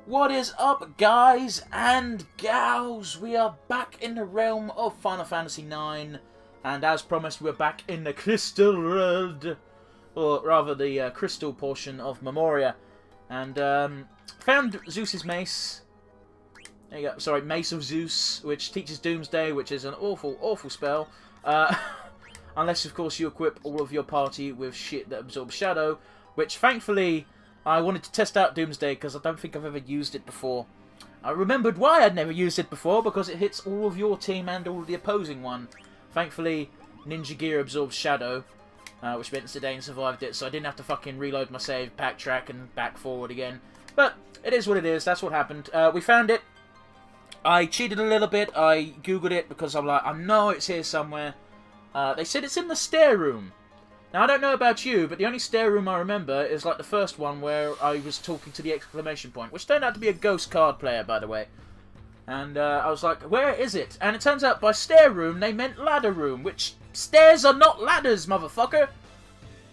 What is up, guys and gals? We are back in the realm of Final Fantasy IX, and as promised, we're back in the Crystal World, or rather the crystal portion of Memoria, and found Zeus's mace. There you go. Sorry, Mace of Zeus, which teaches Doomsday, which is an awful, awful spell. Unless, of course, you equip all of your party with shit that absorbs shadow, which, thankfully, I wanted to test out Doomsday because I don't think I've ever used it before. I remembered why I'd never used it before, because it hits all of your team and all of the opposing one. Thankfully, Ninja Gear absorbs shadow, which meant Zidane survived it, so I didn't have to fucking reload my save, backtrack, and back forward again. But it is what it is, that's what happened. We found it. I cheated a little bit, I googled it because I'm like, I know it's here somewhere. They said it's in the stair room. Now, I don't know about you, but the only stair room I remember is like the first one where I was talking to the exclamation point, which turned out to be a ghost card player, by the way. And I was like, where is it? And it turns out by stair room, they meant ladder room, which stairs are not ladders, motherfucker!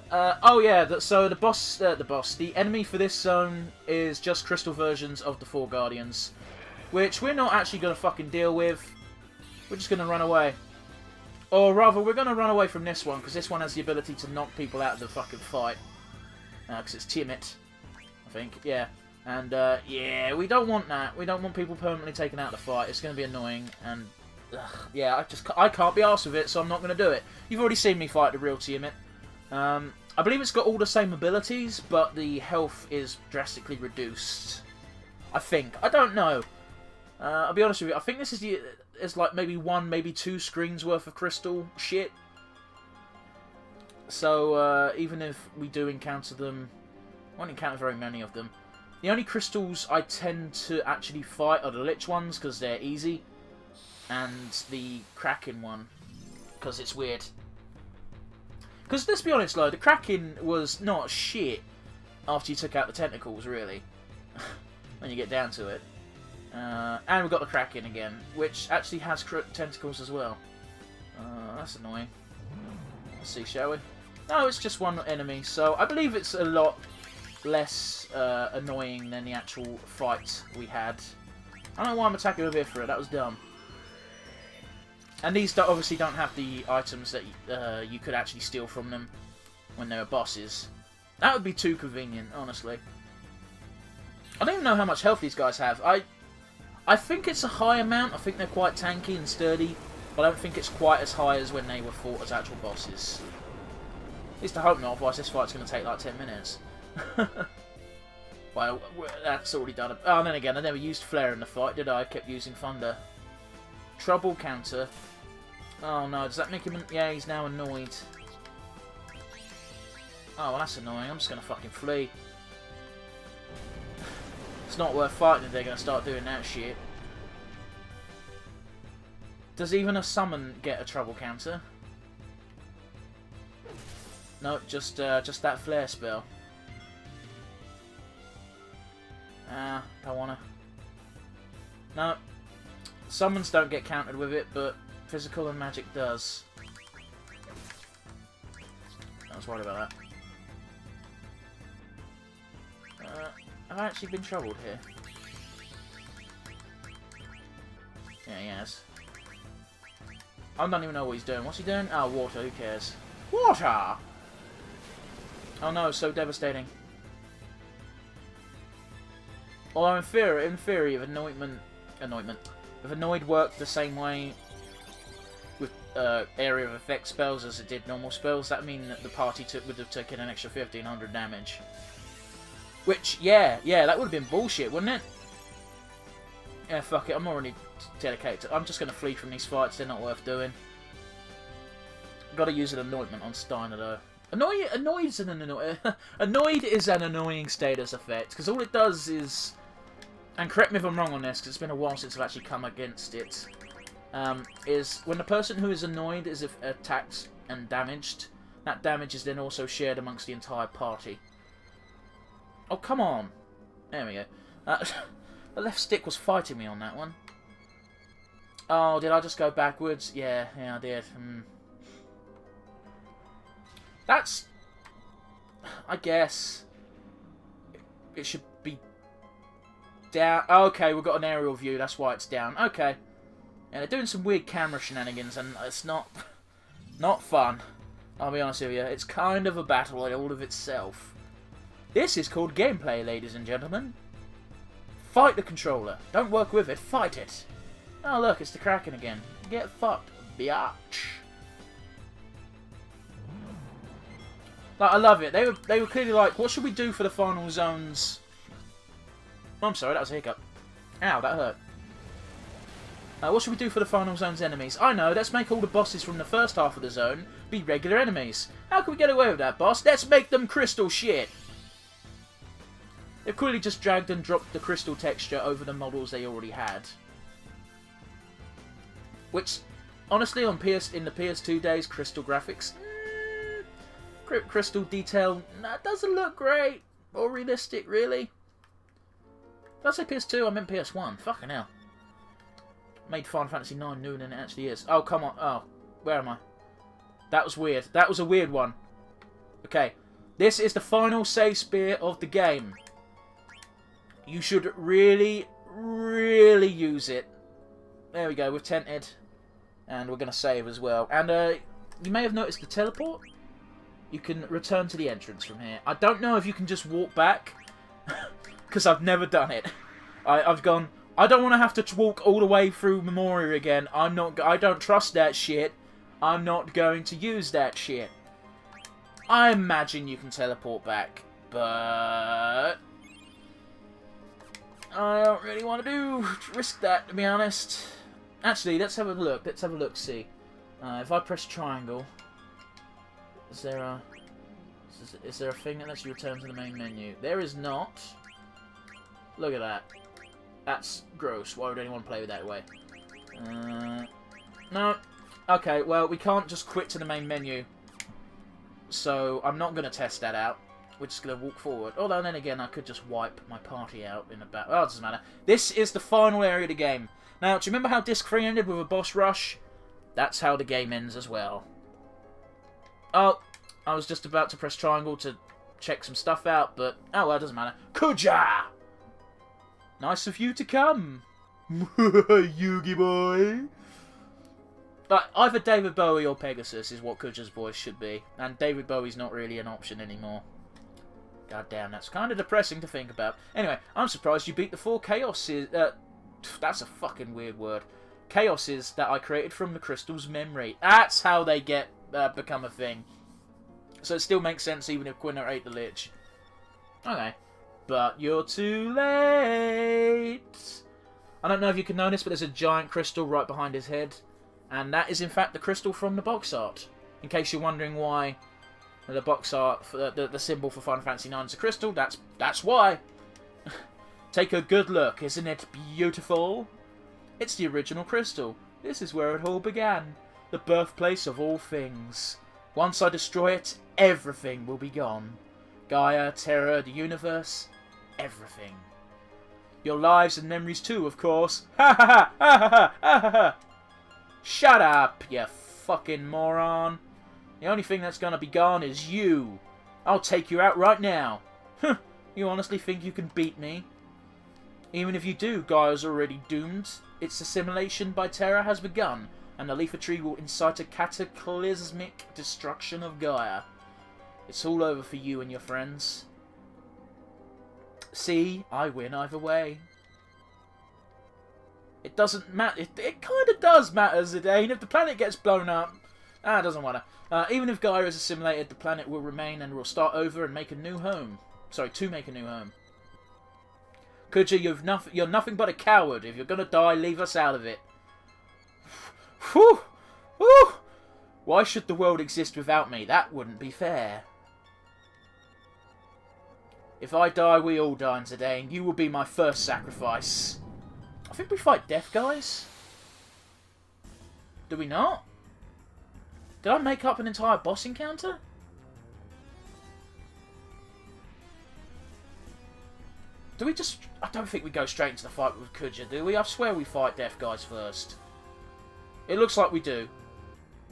Oh yeah, so the enemy for this zone is just crystal versions of the Four Guardians, which we're not actually going to fucking deal with. We're just going to run away. Or rather, we're going to run away from this one, because this one has the ability to knock people out of the fucking fight. Because it's timid, I think. Yeah. And, yeah, we don't want that. We don't want people permanently taken out of the fight. It's going to be annoying. And, yeah, I can't be arsed with it, so I'm not going to do it. You've already seen me fight the real Tiamat. I believe it's got all the same abilities, but the health is drastically reduced. I think. I don't know. I'll be honest with you. I think this is like maybe one, maybe two screens worth of crystal shit. So even if we do encounter them, I won't encounter very many of them. The only crystals I tend to actually fight are the Lich ones because they're easy, and the Kraken one because it's weird. Because let's be honest, though, the Kraken was not shit after you took out the tentacles, really. When you get down to it. And we've got the Kraken again, which actually has tentacles as well. That's annoying. Let's see, shall we? No, it's just one enemy, so I believe it's a lot less annoying than the actual fight we had. I don't know why I'm attacking with Ifra, that was dumb. And these obviously don't have the items that you could actually steal from them when they were bosses. That would be too convenient, honestly. I don't even know how much health these guys have. I think it's a high amount. I think they're quite tanky and sturdy, but I don't think it's quite as high as when they were fought as actual bosses. At least I hope not, otherwise this fight's going to take like 10 minutes. Well, that's already done. Oh, and then again, I never used Flare in the fight, did I? I kept using Thunder. Trouble counter. Oh no, does that make him... Yeah, he's now annoyed. Oh, well that's annoying. I'm just going to fucking flee. It's not worth fighting if they're going to start doing that shit. Does even a summon get a trouble counter? No, just that flare spell. Don't wanna. No, summons don't get countered with it, but physical and magic does. I was worried about that. Have I actually been troubled here? Yeah, he has. I don't even know what he's doing. What's he doing? Oh, water. Who cares? Water! Oh no, so devastating. Although in theory, if if Anoint worked the same way with area of effect spells as it did normal spells, that mean that the party would have taken an extra 1500 damage. Which, yeah, that would have been bullshit, wouldn't it? Yeah, fuck it, I'm already dedicated. I'm just going to flee from these fights, they're not worth doing. Gotta use an anointment on Steiner, though. Annoyed is an annoying status effect, because all it does is... And correct me if I'm wrong on this, because it's been a while since I've actually come against it. Is when the person who is annoyed is attacked and damaged, that damage is then also shared amongst the entire party. Oh, come on. There we go. The left stick was fighting me on that one. Oh, did I just go backwards? Yeah, I did. That's... I guess... It should be Down. Okay, we've got an aerial view. That's why it's down. Okay. And they're doing some weird camera shenanigans, and it's not fun. I'll be honest with you. It's kind of a battle in all of itself. This is called gameplay, ladies and gentlemen. Fight the controller. Don't work with it. Fight it. Oh, look, it's the Kraken again. Get fucked, biatch. Like, I love it. They were clearly like, what should we do for the final zones? Oh, I'm sorry, that was a hiccup. Ow, that hurt. What should we do for the final zone's enemies? I know, let's make all the bosses from the first half of the zone be regular enemies. How can we get away with that, boss? Let's make them crystal shit. They've clearly just dragged and dropped the crystal texture over the models they already had. Which, honestly, in the PS2 days, crystal graphics, crystal detail, that doesn't look great or realistic, really. Did I say PS2? I meant PS1. Fucking hell. Made Final Fantasy 9 newer than it actually is. Oh, come on. Oh, where am I? That was weird. That was a weird one. Okay. This is the final save spear of the game. You should really, really use it. There we go. We've tented. And we're going to save as well. And you may have noticed the teleport. You can return to the entrance from here. I don't know if you can just walk back. Because I've never done it. I've gone, I don't want to have to walk all the way through Memoria again. I don't trust that shit. I'm not going to use that shit. I imagine you can teleport back. But I don't really want to risk that, to be honest. Actually, let's have a look. Let's have a look, see. If I press triangle, is there a thing that lets you return to the main menu? There is not. Look at that. That's gross. Why would anyone play with that way? No. Okay, well, we can't just quit to the main menu. So, I'm not going to test that out. We're just going to walk forward. Although, then again, I could just wipe my party out in a battle. Oh, it doesn't matter. This is the final area of the game. Now, do you remember how Disc 3 ended with a boss rush? That's how the game ends as well. Oh, I was just about to press triangle to check some stuff out, but oh well, it doesn't matter. Kuja! Nice of you to come. Yugi boy. But either David Bowie or Pegasus is what Kuja's voice should be. And David Bowie's not really an option anymore. God damn, that's kind of depressing to think about. Anyway, I'm surprised you beat the 4 chaoses. That's a fucking weird word. Chaoses that I created from the crystal's memory. That's how they become a thing. So it still makes sense even if Quinner ate the Lich. Okay. But you're too late. I don't know if you can notice, but there's a giant crystal right behind his head. And that is in fact the crystal from the box art. In case you're wondering why the box art, the symbol for Final Fantasy IX is a crystal, that's why. Take a good look, isn't it beautiful? It's the original crystal. This is where it all began. The birthplace of all things. Once I destroy it, everything will be gone. Gaia, Terra, the universe, everything. Your lives and memories too, of course. Ha ha ha ha ha ha ha. Shut up, you fucking moron. The only thing that's gonna be gone is you. I'll take you out right now. You honestly think you can beat me? Even if you do, Gaia's already doomed. Its assimilation by Terra has begun, and the Leaf Tree will incite a cataclysmic destruction of Gaia. It's all over for you and your friends. See, I win either way. It doesn't matter. It kind of does matter, Zidane. If the planet gets blown up, it doesn't matter. Even if Gaia is assimilated, the planet will remain and will start over and make a new home. Sorry, to make a new home. Kuja, you're nothing but a coward. If you're gonna die, leave us out of it. Whew! Whew! Why should the world exist without me? That wouldn't be fair. If I die, we all die, Zidane. You will be my first sacrifice. I think we fight death, guys. Do we not? Did I make up an entire boss encounter? Do we just... I don't think we go straight into the fight with Kuja, do we? I swear we fight death guys first. It looks like we do.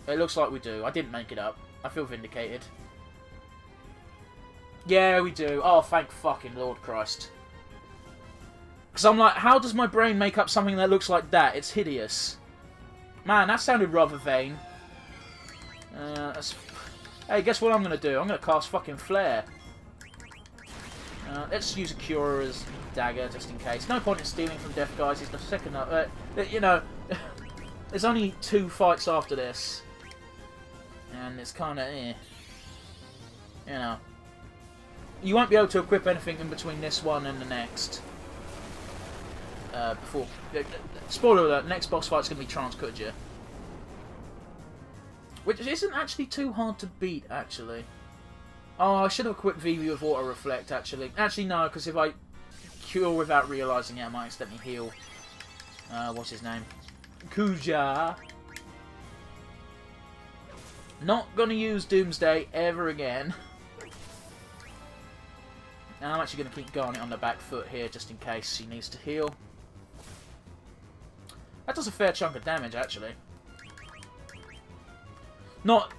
It looks like we do. I didn't make it up. I feel vindicated. Yeah, we do. Oh, thank fucking Lord Christ. Because I'm like, how does my brain make up something that looks like that? It's hideous. Man, that sounded rather vain. Hey, guess what I'm going to do? I'm going to cast fucking Flare. Let's use a Cure as dagger, just in case. No point in stealing from Death Guys. He's the second... you know, there's only 2 fights after this. And it's kind of... You know. You won't be able to equip anything in between this one and the next. Before... spoiler alert, next boss fight's going to be Trance Kudja. Which isn't actually too hard to beat, actually. Oh, I should have equipped Vivi with Auto Reflect, actually. Actually, no, because if I cure without realising it, I might accidentally heal. What's his name? Kudja. Not going to use Doomsday ever again. And I'm actually going to keep Garnet on the back foot here, just in case he needs to heal. That does a fair chunk of damage, actually. Not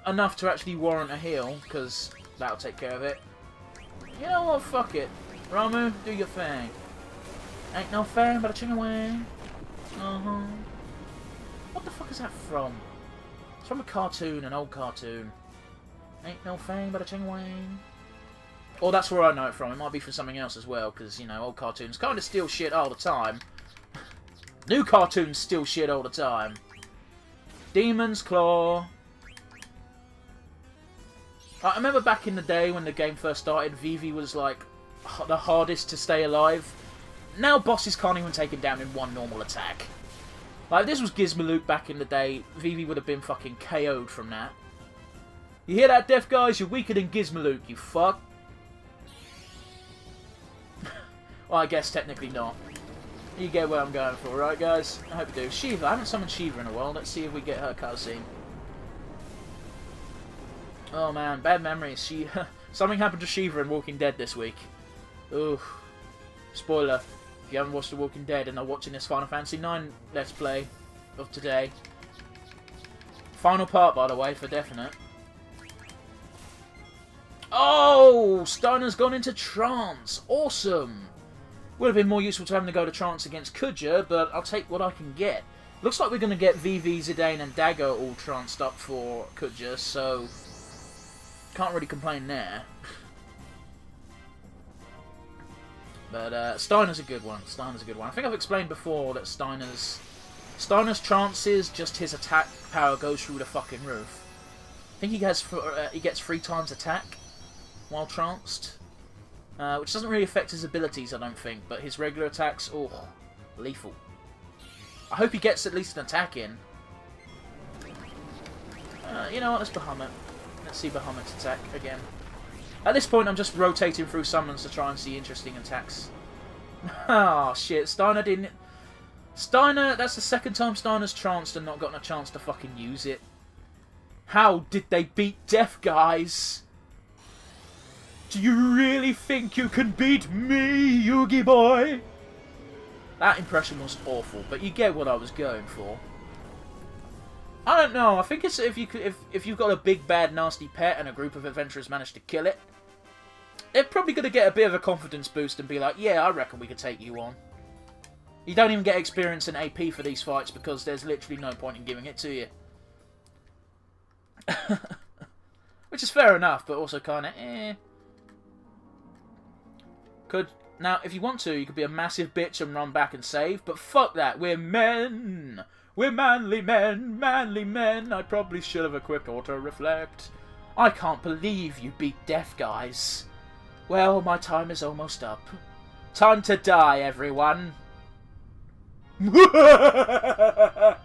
enough to actually warrant a heal, because that'll take care of it. You know what? Fuck it. Ramu, do your thing. Ain't no thing but a ching away. What the fuck is that from? It's from a cartoon, an old cartoon. Ain't no thing but a ching away. Or that's where I know it from. It might be from something else as well, because, you know, old cartoons kind of steal shit all the time. New cartoons steal shit all the time. Demon's Claw. I remember back in the day when the game first started, Vivi was like the hardest to stay alive. Now bosses can't even take him down in one normal attack. Like, if this was Gizmaluke back in the day, Vivi would have been fucking KO'd from that. You hear that, Death Guys? You're weaker than Gizmaluke, you fuck. Well, I guess technically not. You get where I'm going for, right, guys? I hope you do. Shiva. I haven't summoned Shiva in a while. Let's see if we get her cutscene. Oh, man. Bad memories. Something happened to Shiva in Walking Dead this week. Ooh. Spoiler. If you haven't watched The Walking Dead and are watching this Final Fantasy IX Let's Play of today. Final part, by the way, for definite. Oh! Steiner's gone into trance. Awesome. Would have been more useful to having to go to trance against Kudja, but I'll take what I can get. Looks like we're going to get Vivi, Zidane and Dagger all tranced up for Kudja, so can't really complain there. But Steiner's a good one. Steiner's a good one. I think I've explained before that Steiner's trances, just his attack power goes through the fucking roof. I think he gets 3 times attack while tranced. Which doesn't really affect his abilities, I don't think, but his regular attacks, oh, lethal. I hope he gets at least an attack in. You know what, let's Bahamut. Let's see Bahamut's attack again. At this point, I'm just rotating through summons to try and see interesting attacks. Oh, shit, Steiner didn't... Steiner, that's the second time Steiner's tranced and not gotten a chance to fucking use it. How did they beat Death Guys? Do you really think you can beat me, Yugi boy? That impression was awful, but you get what I was going for. I don't know. I think it's if you've got a big bad nasty pet and a group of adventurers manage to kill it, they're probably going to get a bit of a confidence boost and be like, yeah, I reckon we could take you on. You don't even get experience and AP for these fights because there's literally no point in giving it to you. Which is fair enough, but also kind of eh. Now, if you want to, you could be a massive bitch and run back and save, but fuck that. We're men. We're manly men. Manly men. I probably should have equipped Auto Reflect. I can't believe you beat Death Guys. Well, my time is almost up. Time to die, everyone. That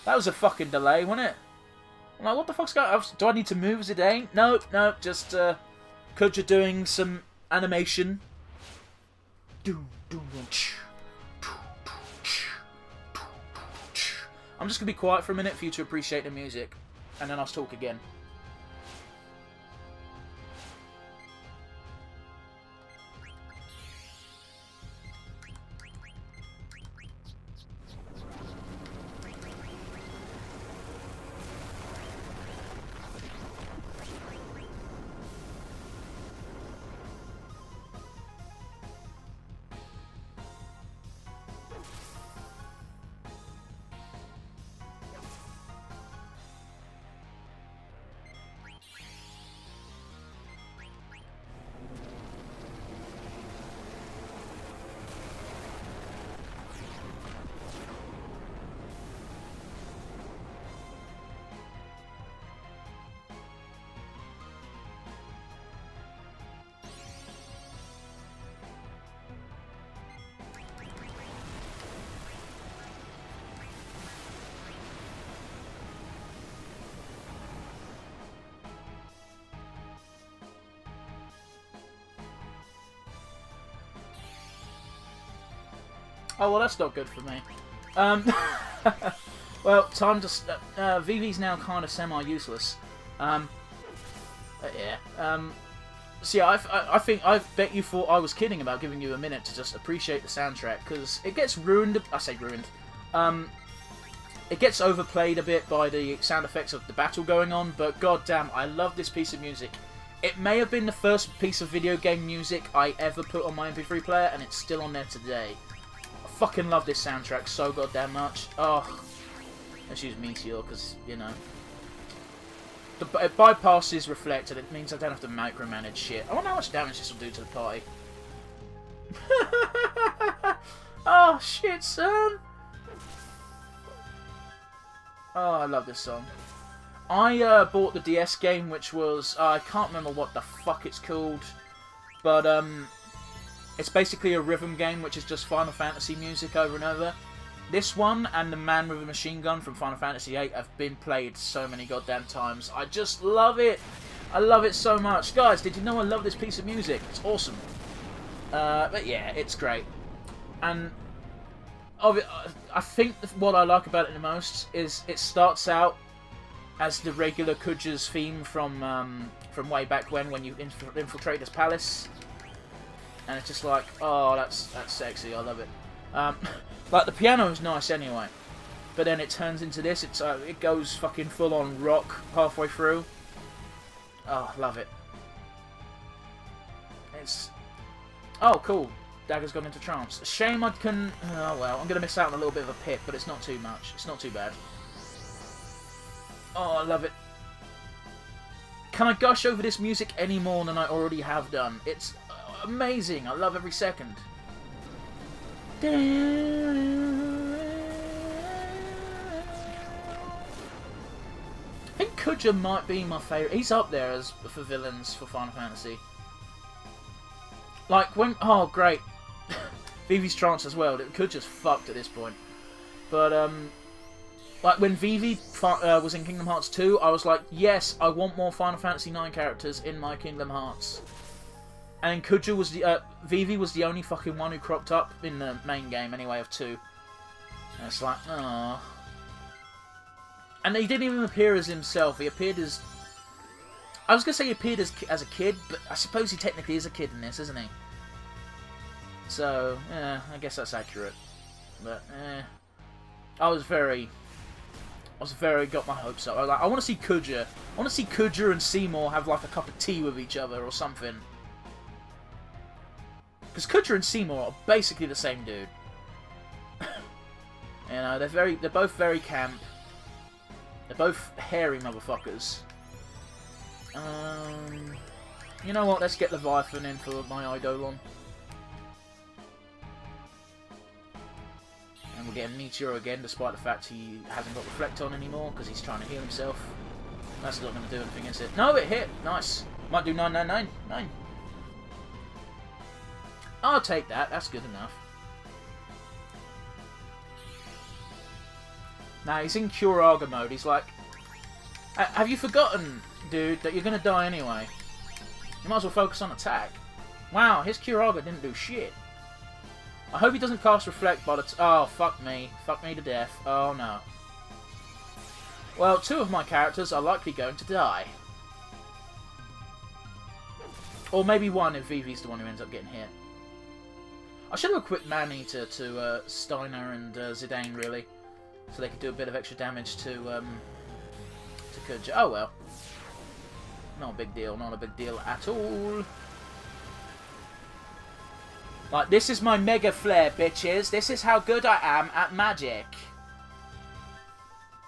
was a fucking delay, wasn't it? I'm like, what the fuck's going on? Do I need to move Zidane? Nope, nope, just Kudja doing some animation. I'm just going to be quiet for a minute for you to appreciate the music, and then I'll talk again. Oh, well, that's not good for me. Well, time to... Vivi's now kind of semi-useless. Yeah. So yeah, I bet you thought I was kidding about giving you a minute to just appreciate the soundtrack, because it gets ruined... I say ruined. It gets overplayed a bit by the sound effects of the battle going on, but goddamn, I love this piece of music. It may have been the first piece of video game music I ever put on my MP3 player, and it's still on there today. I fucking love this soundtrack so goddamn much. Oh, let's use Meteor, because, you know... It bypasses Reflect, and it means I don't have to micromanage shit. I wonder how much damage this will do to the party. Oh, shit, son! Oh, I love this song. I bought the DS game, which was... I can't remember what the fuck it's called. But, it's basically a rhythm game, which is just Final Fantasy music over and over. This one and the Man with a Machine Gun from Final Fantasy VIII have been played so many goddamn times. I just love it. I love it so much. Guys, did you know I love this piece of music? It's awesome. But yeah, it's great. And I think what I like about it the most is it starts out as the regular Kuja's theme from way back when you infiltrate this palace. And it's just like, oh, that's sexy. I love it. Like, the piano is nice anyway, but then it turns into this. It goes fucking full on rock halfway through. Oh, love it. Oh, cool. Dagger's gone into trance. Shame I can. Oh well, I'm gonna miss out on a little bit of a pit, but it's not too much. It's not too bad. Oh, I love it. Can I gush over this music any more than I already have done? It's amazing. I love every second. I think Kuja might be my favourite. He's up there for villains for Final Fantasy. Like when... Oh, great. Vivi's trance as well. Kuja's fucked at this point. But, like when Vivi was in Kingdom Hearts 2, I was like, yes, I want more Final Fantasy 9 characters in my Kingdom Hearts. And Kuja was the... Vivi was the only fucking one who cropped up in the main game, anyway, of 2. And it's like, aww. And he didn't even appear as himself. He appeared as... I was going to say he appeared as a kid, but I suppose he technically is a kid in this, isn't he? So, yeah, I guess that's accurate. But, I was very... got my hopes up. I was like, I want to see Kuja. I want to see Kuja and Seymour have like a cup of tea with each other or something. Because Kuja and Seymour are basically the same dude. You know, they're both very camp. They're both hairy motherfuckers. You know what? Let's get Leviathan in for my Eidolon. And we're getting Meteor again, despite the fact he hasn't got Reflect on anymore, because he's trying to heal himself. That's not going to do anything, is it? No, it hit! Nice. Might do 999. I'll take that. That's good enough. Now, he's in Curaga mode. He's like... Have you forgotten, dude, that you're going to die anyway? You might as well focus on attack. Wow, his Curaga didn't do shit. I hope he doesn't cast Reflect by the... Oh, fuck me. Fuck me to death. Oh, no. Well, 2 of my characters are likely going to die. Or maybe 1 if Vivi's the one who ends up getting hit. I should have equipped Man-Eater to Steiner and Zidane, really. So they could do a bit of extra damage to Kuja. Oh well. Not a big deal, not a big deal at all. Like, this is my Mega Flare, bitches. This is how good I am at magic.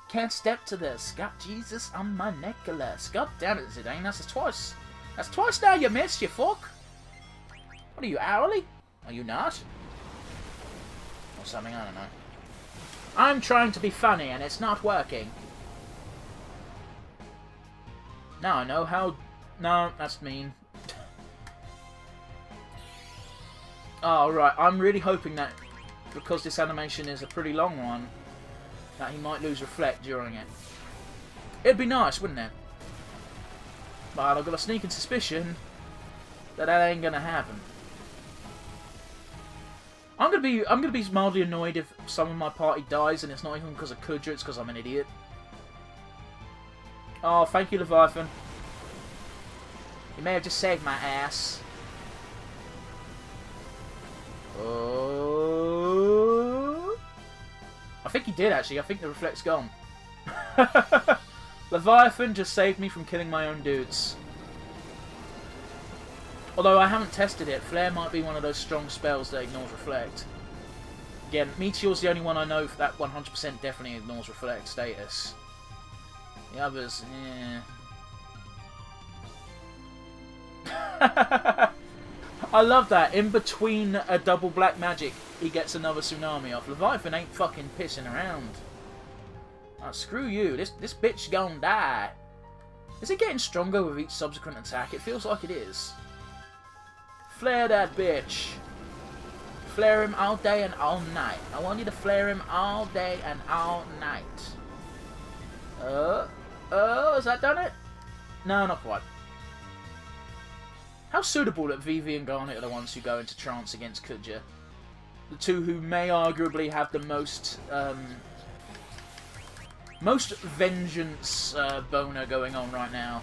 Can't step to this. Got Jesus on my necklace. God damn it, Zidane. That's twice. That's twice now you missed, you fuck. What are you, hourly? Are you not? Or something, I don't know. I'm trying to be funny and it's not working. Now I know how... No, that's mean. Oh, right. I'm really hoping that, because this animation is a pretty long one, that he might lose Reflect during it. It'd be nice, wouldn't it? But I've got a sneaking suspicion that that ain't gonna happen. I'm I'm gonna be mildly annoyed if some of my party dies and it's not even because of Kudra, it's because I'm an idiot. Oh, thank you, Leviathan. You may have just saved my ass. Oh, I think he did actually. I think the reflect's gone. Leviathan just saved me from killing my own dudes. Although I haven't tested it, Flare might be one of those strong spells that ignores Reflect. Again, Meteor's the only one I know that 100% definitely ignores Reflect status. The others, yeah. I love that. In between a double black magic, he gets another tsunami off. Leviathan ain't fucking pissing around. Oh, screw you. This bitch gonna die. Is it getting stronger with each subsequent attack? It feels like it is. Flare that bitch. Flare him all day and all night. I want you to flare him all day and all night. Has that done it? No, not quite. How suitable that Vivi and Garnet are the ones who go into trance against Kudja. The two who may arguably have the most vengeance boner going on right now.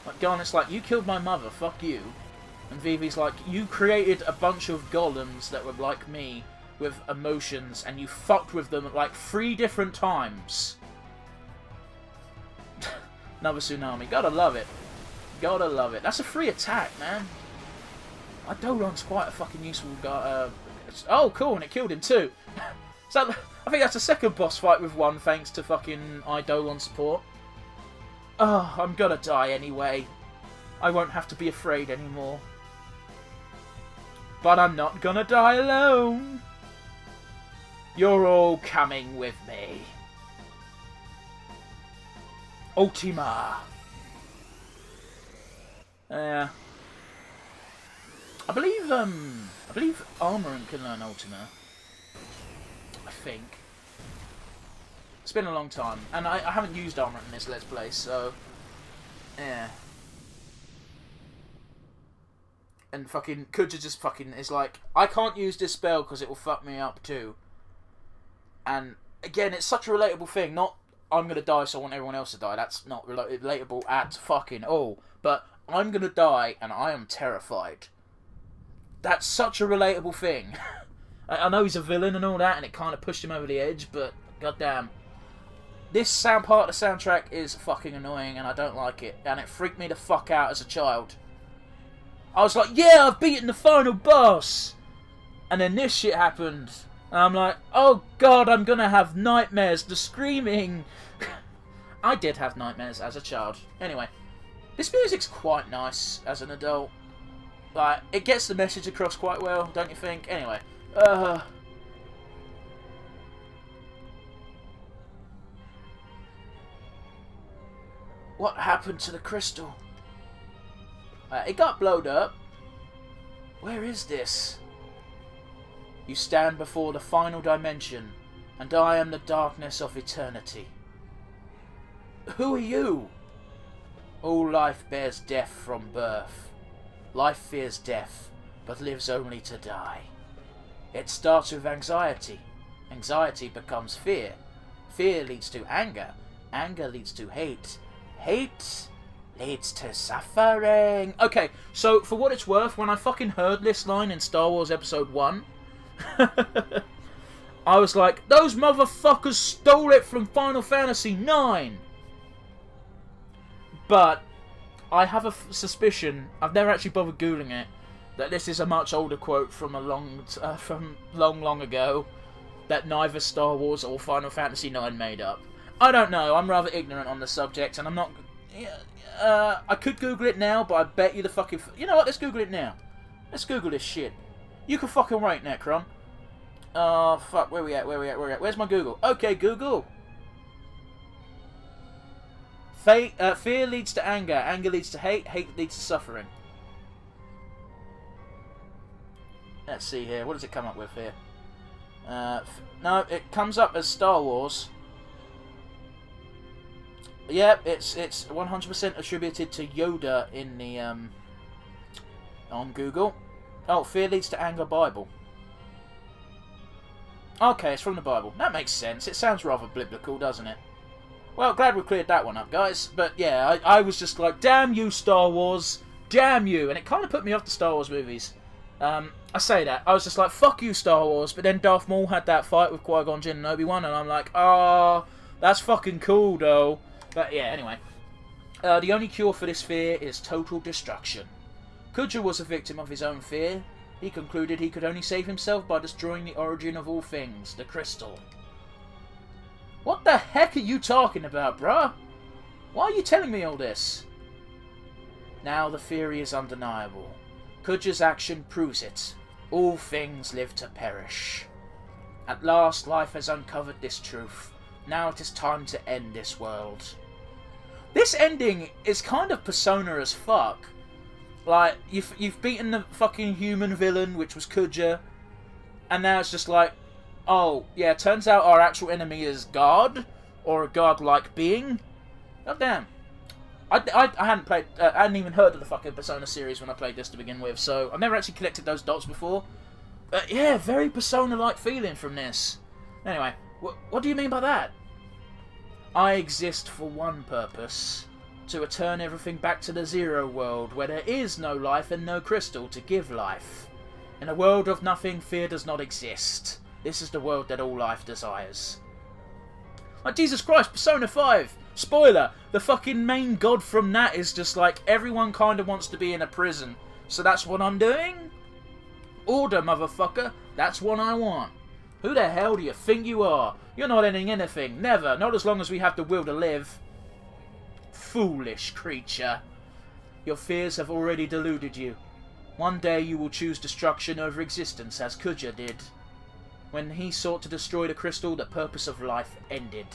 Like Garnet's like, you killed my mother, fuck you. And Vivi's like, you created a bunch of golems that were like me, with emotions, and you fucked with them like 3 different times. Another tsunami. Gotta love it. Gotta love it. That's a free attack, man. Eidolon's quite a fucking useful guy. Oh, cool, and it killed him too. So I think that's the second boss fight with one, thanks to fucking Eidolon support. Oh, I'm gonna die anyway. I won't have to be afraid anymore. But I'm not gonna die alone. You're all coming with me. Ultima. I believe Armorant can learn Ultima. I think. It's been a long time, and I haven't used Armorant in this Let's Play, so yeah. And fucking Kudja just fucking is like, I can't use this spell because it will fuck me up too. And again, it's such a relatable thing. Not I'm gonna die, so I want everyone else to die. That's not relatable at fucking all. But I'm gonna die, and I am terrified. That's such a relatable thing. I know he's a villain and all that, and it kind of pushed him over the edge, but goddamn. This part of the soundtrack is fucking annoying, and I don't like it. And it freaked me the fuck out as a child. I was like, yeah, I've beaten the final boss! And then this shit happened. And I'm like, oh god, I'm gonna have nightmares. The screaming. I did have nightmares as a child. Anyway, this music's quite nice as an adult. Like, it gets the message across quite well, don't you think? Anyway, what happened to the crystal? It got blowed up. Where is this? You stand before the final dimension, and I am the darkness of eternity. Who are you? All life bears death from birth. Life fears death, but lives only to die. It starts with anxiety. Anxiety becomes fear. Fear leads to anger. Anger leads to hate. Hate leads to suffering. Okay, so for what it's worth, when I fucking heard this line in Star Wars Episode 1, I was like, those motherfuckers stole it from Final Fantasy 9. But I have a suspicion, I've never actually bothered Googling it, that this is a much older quote from long ago that neither Star Wars or Final Fantasy 9 made up. I don't know, I'm rather ignorant on the subject, and I'm not... I could Google it now, but I bet you the fucking... You know what, let's Google it now. Let's Google this shit. You can fucking wait, Necron. Oh, fuck, where we at? Where's my Google? Okay, Google. Fear leads to anger. Anger leads to hate. Hate leads to suffering. Let's see here. What does it come up with here? No, it comes up as Star Wars. Yep, it's 100% attributed to Yoda in the on Google. Oh, fear leads to anger Bible. Okay, it's from the Bible. That makes sense. It sounds rather biblical, doesn't it? Well, glad we cleared that one up, guys. But yeah, I was just like, damn you, Star Wars. Damn you. And it kind of put me off the Star Wars movies. I say that. I was just like, fuck you, Star Wars. But then Darth Maul had that fight with Qui-Gon Jinn and Obi-Wan. And I'm like, oh, that's fucking cool, though. But yeah, anyway. The only cure for this fear is total destruction. Kuja was a victim of his own fear. He concluded he could only save himself by destroying the origin of all things, the crystal. What the heck are you talking about, bruh? Why are you telling me all this? Now the theory is undeniable. Kuja's action proves it. All things live to perish. At last, life has uncovered this truth. Now it is time to end this world. This ending is kind of Persona as fuck. Like, you've beaten the fucking human villain, which was Kuja, and now it's just like, oh, yeah, turns out our actual enemy is God, or a god-like being. God damn. I hadn't even heard of the fucking Persona series when I played this to begin with, so I've never actually connected those dots before. But yeah, very Persona-like feeling from this. Anyway, what do you mean by that? I exist for one purpose. To return everything back to the Zero world, where there is no life and no crystal to give life. In a world of nothing, fear does not exist. This is the world that all life desires. Like, Jesus Christ, Persona 5! Spoiler! The fucking main god from that is just like, everyone kind of wants to be in a prison. So that's what I'm doing? Order, motherfucker! That's what I want. Who the hell do you think you are? You're not ending anything. Never. Not as long as we have the will to live. Foolish creature. Your fears have already deluded you. One day you will choose destruction over existence, as Kuja did. When he sought to destroy the crystal, the purpose of life ended.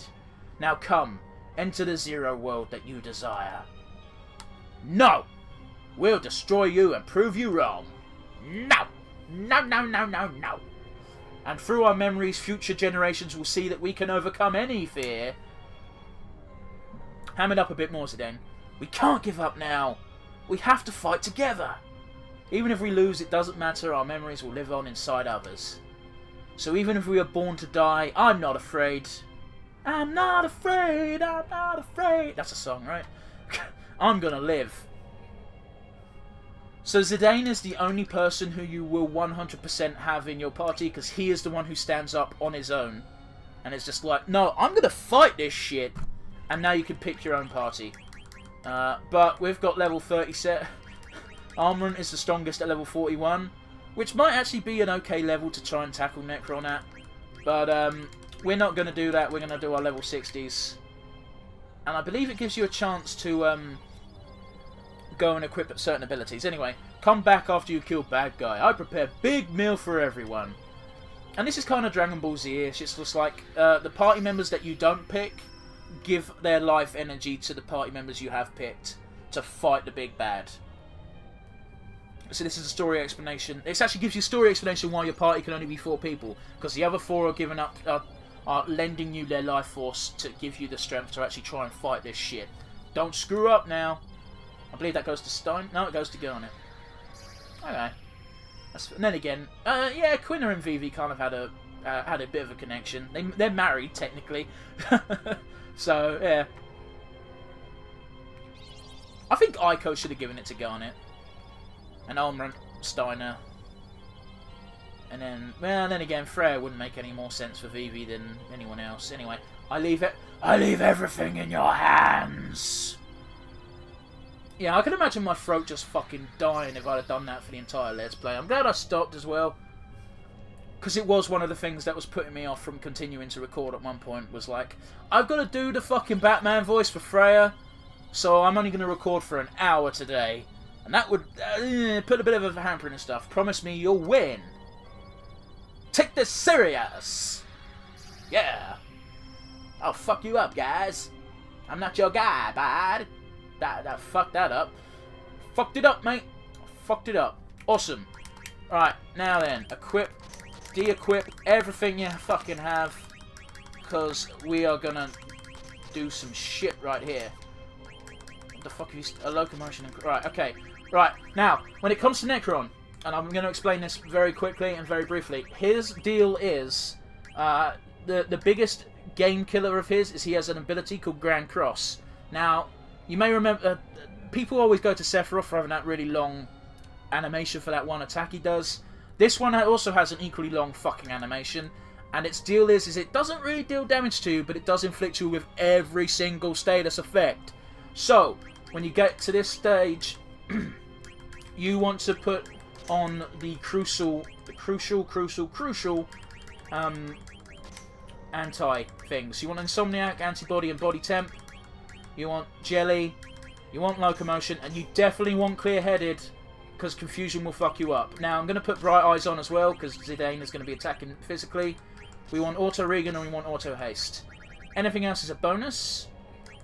Now come, enter the Zero world that you desire. No! We'll destroy you and prove you wrong. No! No, no, no, no, no. And through our memories, future generations will see that we can overcome any fear. Ham it up a bit more, Zidane. We can't give up now. We have to fight together. Even if we lose, it doesn't matter. Our memories will live on inside others. So even if we are born to die, I'm not afraid. I'm not afraid. I'm not afraid. That's a song, right? I'm gonna live. So Zidane is the only person who you will 100% have in your party, because he is the one who stands up on his own. And it's just like, no, I'm gonna fight this shit. And now you can pick your own party. But we've got level 30 set. Armament is the strongest at level 41. Which might actually be an okay level to try and tackle Necron at. But we're not going to do that. We're going to do our level 60s. And I believe it gives you a chance to go and equip certain abilities. Anyway, come back after you kill bad guy. I prepare big meal for everyone. And this is kind of Dragon Ball Z-ish. It's just like the party members that you don't pick give their life energy to the party members you have picked to fight the big bad. So this is a story explanation. This actually gives you a story explanation why your party can only be 4 people, because the other 4 are giving up, are lending you their life force to give you the strength to actually try and fight this shit. Don't screw up now. I believe that goes to Stein. No, it goes to Garnet. Okay. And then again, yeah, Quinna and Vivi kind of had a bit of a connection. They're married technically. So yeah. I think Aiko should have given it to Garnet. And Almrand, Steiner. And then, well, then again, Freya wouldn't make any more sense for Vivi than anyone else. Anyway, I leave everything in your hands. Yeah, I can imagine my throat just fucking dying if I'd have done that for the entire Let's Play. I'm glad I stopped as well. Because it was one of the things that was putting me off from continuing to record at one point. Was like, I've got to do the fucking Batman voice for Freya. So I'm only going to record for an hour today. And that would put a bit of a hamper in and stuff. Promise me you'll win. Take this serious. Yeah. I'll fuck you up, guys. I'm not your guy, bud. That fucked that up. Fucked it up, mate. Fucked it up. Awesome. Alright, now then. Equip, de-equip everything you fucking have. Because we are gonna do some shit right here. What the fuck is a locomotion? Right, okay. Right, now, when it comes to Necron, and I'm going to explain this very quickly and very briefly, his deal is The biggest game killer of his is he has an ability called Grand Cross. Now, you may remember, people always go to Sephiroth for having that really long animation for that one attack he does. This one also has an equally long fucking animation, and its deal is it doesn't really deal damage to you, but it does inflict you with every single status effect. So, when you get to this stage, you want to put on the crucial anti-things. You want Insomniac, Antibody, and Body Temp. You want Jelly. You want Locomotion, and you definitely want Clear-Headed, because Confusion will fuck you up. Now, I'm going to put Bright Eyes on as well, because Zidane is going to be attacking physically. We want Auto Regan, and we want Auto Haste. Anything else is a bonus.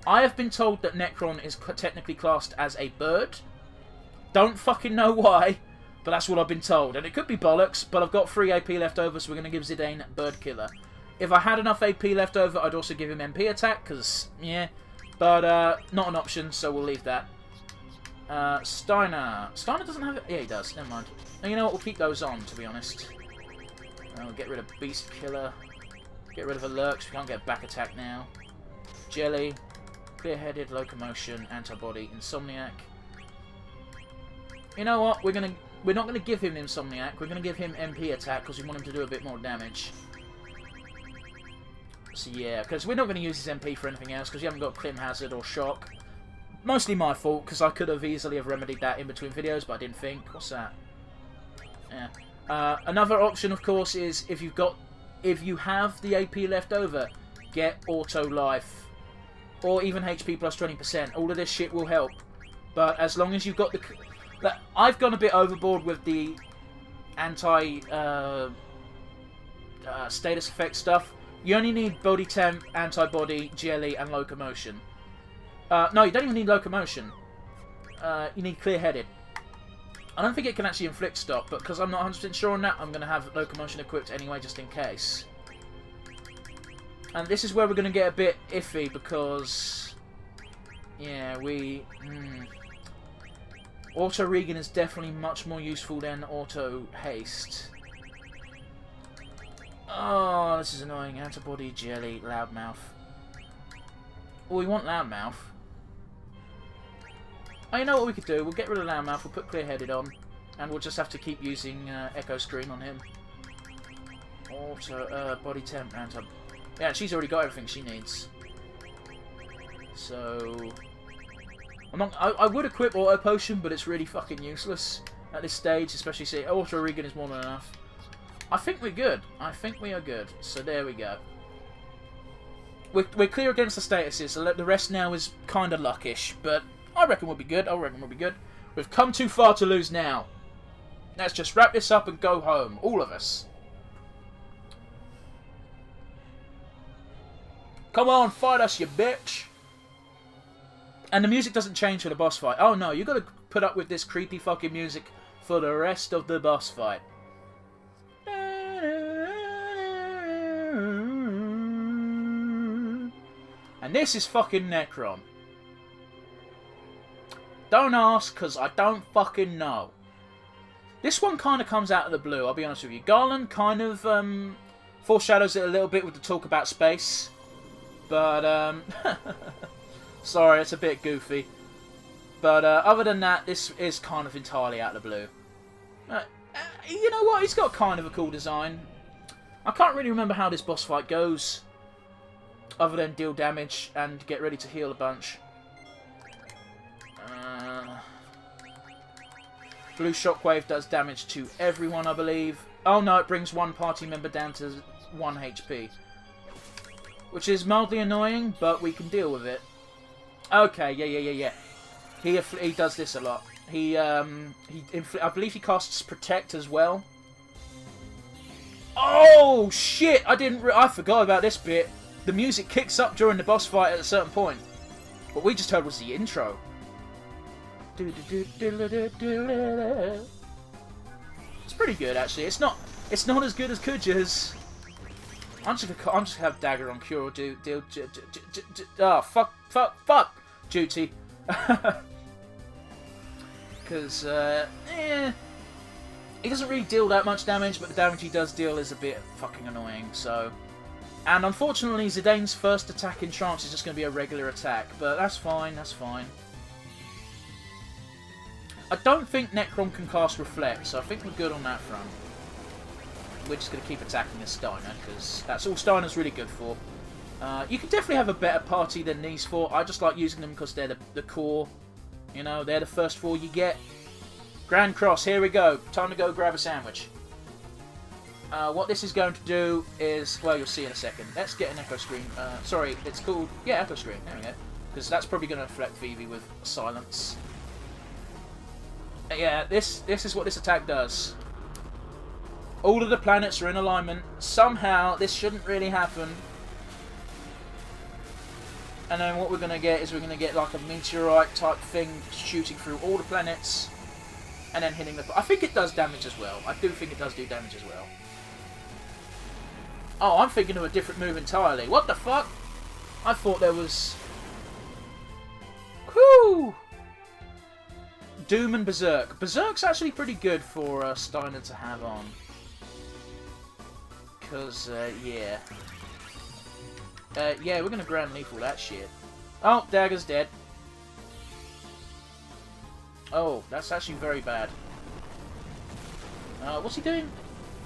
I have been told that Necron is technically classed as a bird. Don't fucking know why, but that's what I've been told. And it could be bollocks, but I've got 3 AP left over, so we're going to give Zidane Bird Killer. If I had enough AP left over, I'd also give him MP attack, because, yeah. But, not an option, so we'll leave that. Steiner. Steiner doesn't have it? Yeah, he does. Never mind. And you know what? We'll keep those on, to be honest. We'll get rid of Beast Killer. Get rid of Alerx. We can't get back attack now. Jelly. Clear-Headed, Locomotion, Antibody, Insomniac. You know what? We're not gonna give him Insomniac. We're gonna give him MP attack because we want him to do a bit more damage. So yeah, because we're not going to use his MP for anything else because we haven't got Clim Hazard or Shock. Mostly my fault because I could have easily have remedied that in between videos, but I didn't think. What's that? Yeah. Another option, of course, is if you have the AP left over, get Auto Life or even HP plus 20%. All of this shit will help, but as long as you've got the, I've gone a bit overboard with the anti status effect stuff. You only need Body Temp, Antibody, Jelly, and Locomotion. No, you don't even need Locomotion. You need Clear-Headed. I don't think it can actually inflict stop, but because I'm not 100% sure on that, I'm going to have Locomotion equipped anyway, just in case. And this is where we're going to get a bit iffy, because... yeah, Auto Regan is definitely much more useful than Auto Haste. Oh, this is annoying. Antibody, Jelly, Loudmouth. Oh, we want Loudmouth. Oh, you know what we could do? We'll get rid of Loudmouth, we'll put Clear-Headed on, and we'll just have to keep using Echo Screen on him. Auto, Body Temp, Antibody. Yeah, she's already got everything she needs. So... I would equip Auto Potion, but it's really fucking useless at this stage, especially see Auto Regan is more than enough. I think we're good. I think we are good. So there we go. We're clear against the statuses. So the rest now is kind of luckish, but I reckon we'll be good. I reckon we'll be good. We've come too far to lose now. Let's just wrap this up and go home, all of us. Come on, fight us, you bitch. And the music doesn't change for the boss fight. Oh no, you got to put up with this creepy fucking music for the rest of the boss fight. And this is fucking Necron. Don't ask, because I don't fucking know. This one kind of comes out of the blue, I'll be honest with you. Garland kind of foreshadows it a little bit with the talk about space. But, sorry, it's a bit goofy. But other than that, this is kind of entirely out of the blue. You know what? He's got kind of a cool design. I can't really remember how this boss fight goes. Other than deal damage and get ready to heal a bunch. Blue Shockwave does damage to everyone, I believe. Oh no, it brings one party member down to 1 HP. Which is mildly annoying, but we can deal with it. Okay, yeah. He does this a lot. I believe he casts Protect as well. Oh shit! I forgot about this bit. The music kicks up during the boss fight at a certain point. What we just heard was the intro. It's pretty good, actually. It's not as good as Kuja's. I'm just gonna have Dagger on Cure. Oh fuck, duty. Because He doesn't really deal that much damage, but the damage he does deal is a bit fucking annoying, so... And unfortunately, Zidane's first attack in Trance is just going to be a regular attack, but that's fine, that's fine. I don't think Necron can cast Reflect, so I think we're good on that front. We're just going to keep attacking this Steiner, because that's all Steiner's really good for. You can definitely have a better party than these four. I just like using them because they're the core. You know, they're the first four you get. Grand Cross, here we go. Time to go grab a sandwich. What this is going to do is... Well, you'll see in a second. Let's get an Echo Screen. Sorry, it's called... Yeah, Echo Screen. There we go. Because that's probably going to affect Vivi with Silence. Yeah, this is what this attack does. All of the planets are in alignment. Somehow, this shouldn't really happen. And then what we're going to get is we're going to get like a meteorite type thing shooting through all the planets. And then hitting the... I think it does damage as well. I do think it does do damage as well. Oh, I'm thinking of a different move entirely. What the fuck? I thought there was... Whew! Doom and Berserk. Berserk's actually pretty good for Steiner to have on. Because, yeah. Yeah, we're going to Grand Lethal that shit. Oh, Dagger's dead. Oh, that's actually very bad. What's he doing?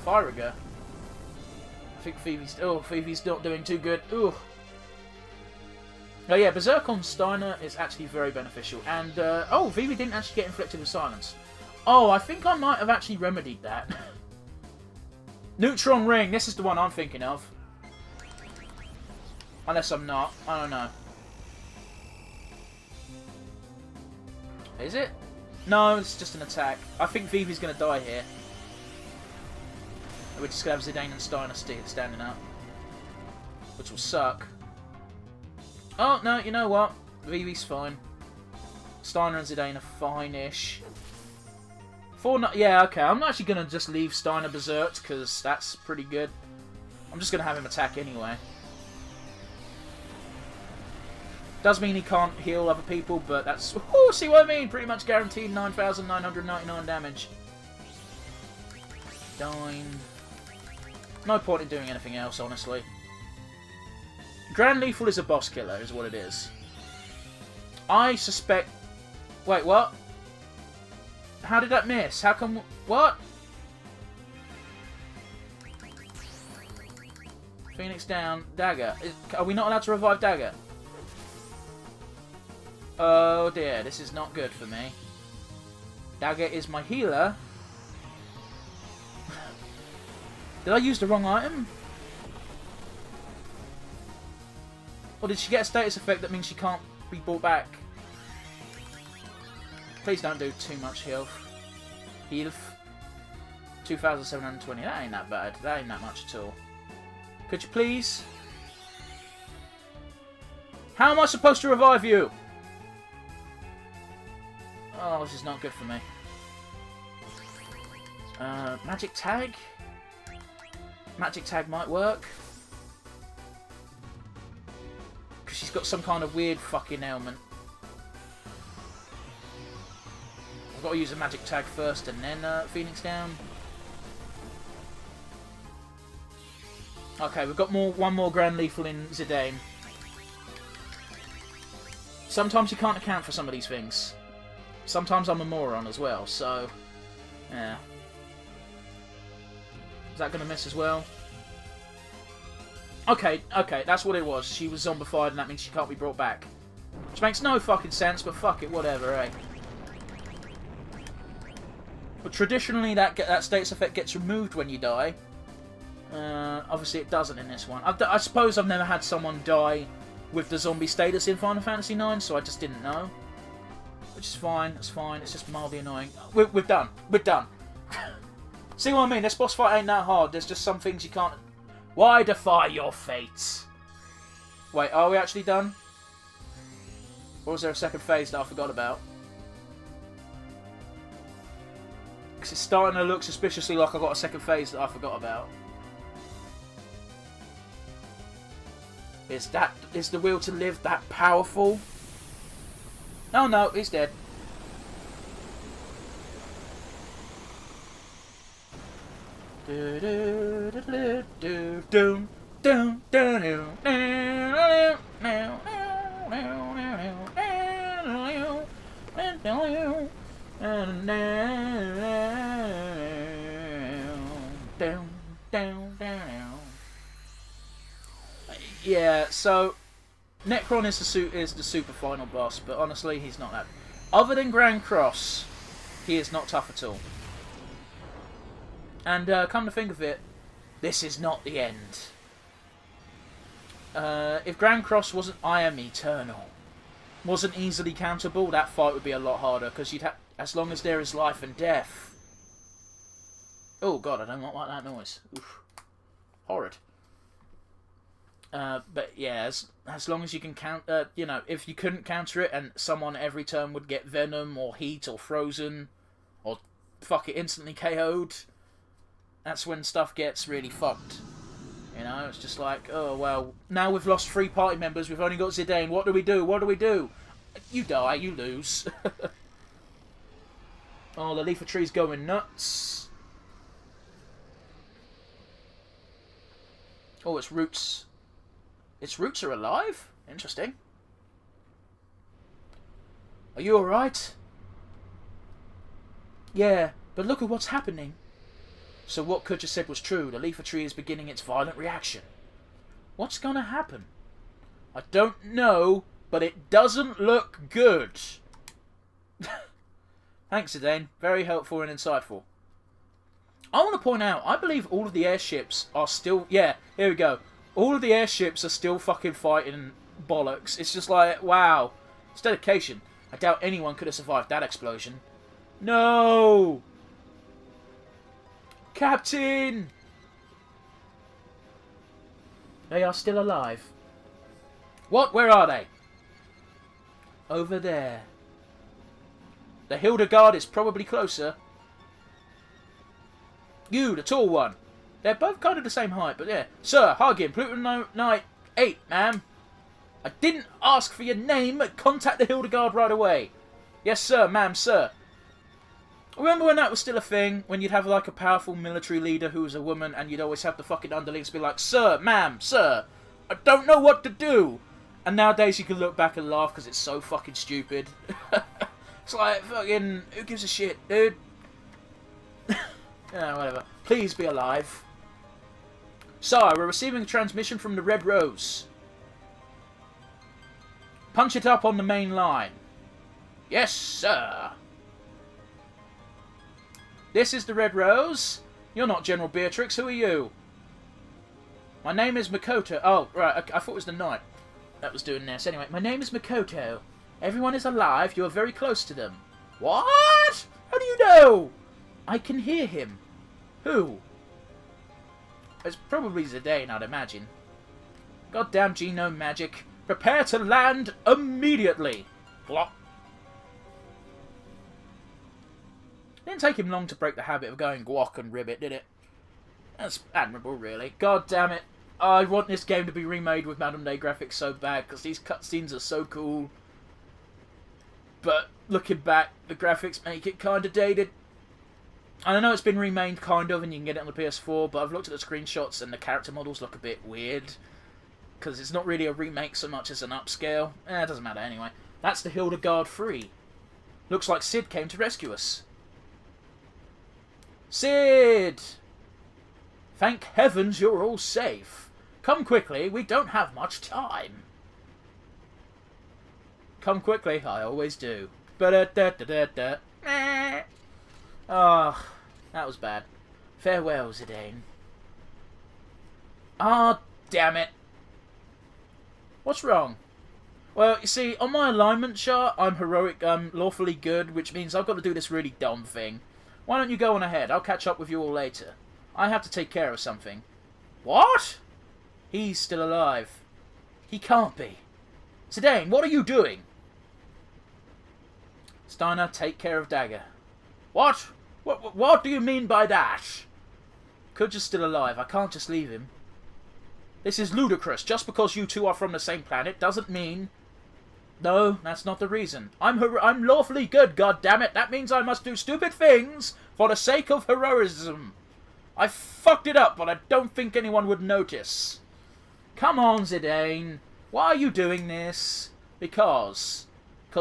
Firager. I think Phoebe's... Oh, Phoebe's not doing too good. Ooh. Oh yeah, Berserk on Steiner is actually very beneficial. And, oh, Vivi didn't actually get inflicted with Silence. Oh, I think I might have actually remedied that. Neutron Ring, this is the one I'm thinking of. Unless I'm not. I don't know. Is it? No, it's just an attack. I think Vivi's going to die here. We're just going to have Zidane and Steiner standing up. Which will suck. Oh, no, you know what? Vivi's fine. Steiner and Zidane are fine-ish. Yeah, okay. I'm not actually going to just leave Steiner berserked, because that's pretty good. I'm just going to have him attack anyway. Does mean he can't heal other people, but that's... Ooh, see what I mean? Pretty much guaranteed 9,999 damage. Dying. No point in doing anything else, honestly. Grand Lethal is a boss killer, is what it is. I suspect... Wait, what? How did that miss? How come... What? Phoenix down. Dagger. Are we not allowed to revive Dagger? Oh dear, this is not good for me. Dagger is my healer. Did I use the wrong item? Or did she get a status effect that means she can't be brought back? Please don't do too much health. Health. 2,720. That ain't that bad. That ain't that much at all. Could you please? How am I supposed to revive you? Oh, this is not good for me. Magic Tag? Magic Tag might work. Because she's got some kind of weird fucking ailment. I've got to use a Magic Tag first and then Phoenix down. Okay, we've got one more Grand Lethal in Zidane. Sometimes you can't account for some of these things. Sometimes I'm a moron as well, so... Yeah. Is that going to miss as well? Okay, that's what it was. She was zombified and that means she can't be brought back. Which makes no fucking sense, but fuck it, whatever, eh? But traditionally that status effect gets removed when you die. Obviously it doesn't in this one. I suppose I've never had someone die with the zombie status in Final Fantasy IX, so I just didn't know. Which is fine, that's fine, it's just mildly annoying. We're done, we're done. See what I mean? This boss fight ain't that hard, there's just some things you can't... Why defy your fates? Wait, are we actually done? Or was there a second phase that I forgot about? Because it's starting to look suspiciously like I got a second phase that I forgot about. Is the will to live that powerful? Oh no, he's dead. Do do do do do do do do Yeah, so Necron is the super final boss, but honestly, he's not that. Other than Grand Cross, he is not tough at all. And come to think of it, this is not the end. If Grand Cross wasn't I Am Eternal, wasn't easily countable, that fight would be a lot harder, because you'd have, as long as there is life and death. Oh god, I don't like that noise. Oof. Horrid. But yeah, as long as you can count, you know, if you couldn't counter it and someone every turn would get Venom or Heat or Frozen, or fuck it, instantly KO'd, that's when stuff gets really fucked. You know, it's just like, oh well, now we've lost 3 party members, we've only got Zidane, what do we do? What do we do? You die, you lose. Oh, the Leaf Tree's going nuts. Oh, its roots. Its roots are alive? Interesting. Are you alright? Yeah, but look at what's happening. So what Kutcher said was true. The Leaf Tree is beginning its violent reaction. What's gonna happen? I don't know, but it doesn't look good. Thanks, Zidane. Very helpful and insightful. I want to point out, I believe all of the airships are still... Yeah, here we go. All of the airships are still fucking fighting bollocks. It's just like, wow. It's dedication. I doubt anyone could have survived that explosion. No! Captain! They are still alive. What? Where are they? Over there. The Hildegard is probably closer. You, the tall one. They're both kind of the same height, but yeah. Sir, Hargin, Pluton Knight 8, ma'am. I didn't ask for your name. Contact the Hildegard right away. Yes, sir, ma'am, sir. Remember when that was still a thing? When you'd have like a powerful military leader who was a woman and you'd always have the fucking underlings be like, sir, ma'am, sir, I don't know what to do. And nowadays you can look back and laugh because it's so fucking stupid. It's like, fucking, who gives a shit, dude? Yeah, whatever. Please be alive. Sir, we're receiving a transmission from the Red Rose. Punch it up on the main line. Yes, sir. This is the Red Rose. You're not General Beatrix. Who are you? My name is Makoto. Oh, right. I thought it was the knight that was doing this. Anyway, my name is Makoto. Everyone is alive. You are very close to them. What? How do you know? I can hear him. Who? It's probably Zidane, I'd imagine. Goddamn genome magic. Prepare to land immediately. Plop. Didn't take him long to break the habit of going guac and ribbit, did it? That's admirable, really. God damn it. I want this game to be remade with modern day graphics so bad, because these cutscenes are so cool. But looking back, the graphics make it kind of dated. And I know it's been remade, kind of, and you can get it on the PS4, but I've looked at the screenshots and the character models look a bit weird. Because it's not really a remake so much as an upscale. It doesn't matter anyway. That's the Hildegard 3. Looks like Sid came to rescue us. Sid! Thank heavens you're all safe. Come quickly, we don't have much time. Come quickly, I always do. Ba-da-da-da-da-da. Ah, that was bad. Farewell, Zidane. Ah, damn it. What's wrong? Well, you see, on my alignment chart, I'm heroic, lawfully good, which means I've got to do this really dumb thing. Why don't you go on ahead? I'll catch up with you all later. I have to take care of something. What? He's still alive. He can't be. Zidane, what are you doing? Steiner, take care of Dagger. What? What do you mean by that? Kudger's still alive. I can't just leave him. This is ludicrous. Just because you two are from the same planet doesn't mean... No, that's not the reason. I'm lawfully good, goddammit. That means I must do stupid things for the sake of heroism. I fucked it up, but I don't think anyone would notice. Come on, Zidane. Why are you doing this? Because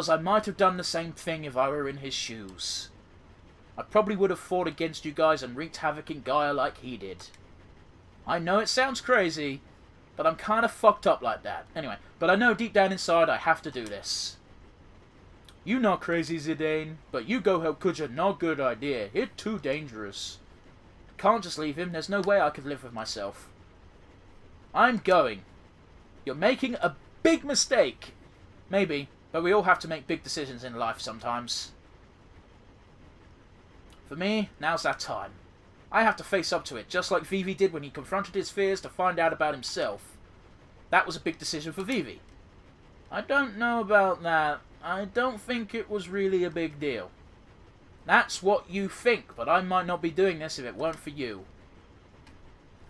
I might have done the same thing if I were in his shoes. I probably would have fought against you guys and wreaked havoc in Gaia like he did. I know it sounds crazy, but I'm kind of fucked up like that. Anyway, but I know deep down inside I have to do this. You not crazy, Zidane, but you go help Kuja, not good idea. It's too dangerous. Can't just leave him. There's no way I could live with myself. I'm going. You're making a big mistake. Maybe, but we all have to make big decisions in life sometimes. For me, now's that time. I have to face up to it, just like Vivi did when he confronted his fears to find out about himself. That was a big decision for Vivi. I don't know about that. I don't think it was really a big deal. That's what you think, but I might not be doing this if it weren't for you.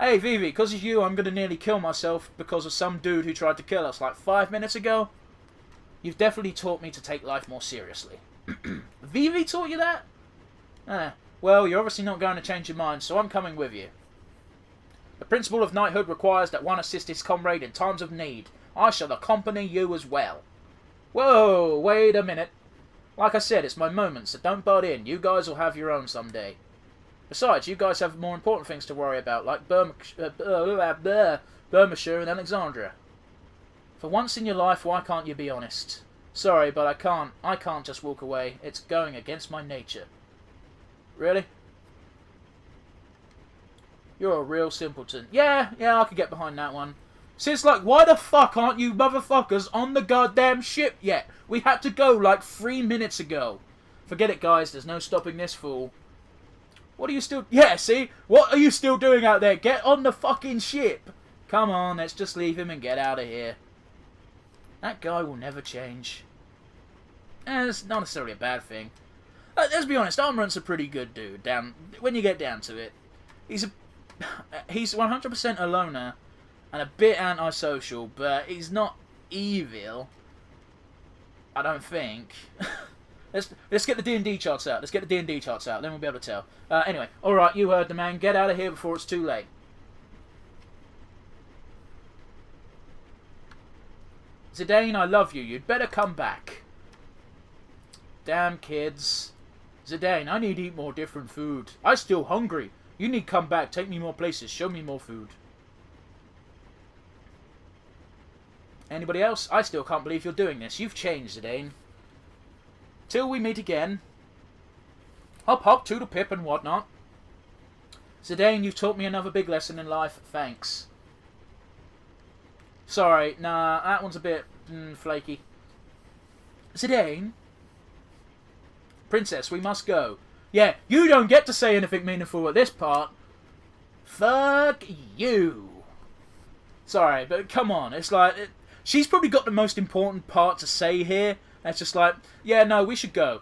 Hey, Vivi, because of you, I'm going to nearly kill myself because of some dude who tried to kill us like 5 minutes ago. You've definitely taught me to take life more seriously. Vivi taught you that? Well, you're obviously not going to change your mind, so I'm coming with you. The principle of knighthood requires that one assist his comrade in times of need. I shall accompany you as well. Whoa, wait a minute. Like I said, it's my moment, so don't butt in. You guys will have your own someday. Besides, you guys have more important things to worry about, like Burmashire and Alexandria. For once in your life, why can't you be honest? Sorry, but I can't. I can't just walk away. It's going against my nature. Really? You're a real simpleton. Yeah, I could get behind that one. See, it's like, why the fuck aren't you motherfuckers on the goddamn ship yet? We had to go like 3 minutes ago. Forget it, guys. There's no stopping this fool. What are you still... Yeah, see? What are you still doing out there? Get on the fucking ship. Come on, let's just leave him and get out of here. That guy will never change. It's not necessarily a bad thing. Let's be honest, Armorant's a pretty good dude. When you get down to it. He's 100% a loner and a bit antisocial, but he's not evil. I don't think. Let's get the D&D charts out. Then we'll be able to tell. Anyway, alright, you heard the man. Get out of here before it's too late. Zidane, I love you. You'd better come back. Damn kids. Zidane, I need to eat more different food. I'm still hungry. You need to come back. Take me more places. Show me more food. Anybody else? I still can't believe you're doing this. You've changed, Zidane. Till we meet again. Hop hop, toodle pip and whatnot. Zidane, you've taught me another big lesson in life. Thanks. Sorry, nah, that one's a bit flaky. Zidane? Princess, we must go. Yeah, you don't get to say anything meaningful at this part. Fuck you. Sorry, but come on. It's like... she's probably got the most important part to say here. And it's just like, yeah, no, we should go.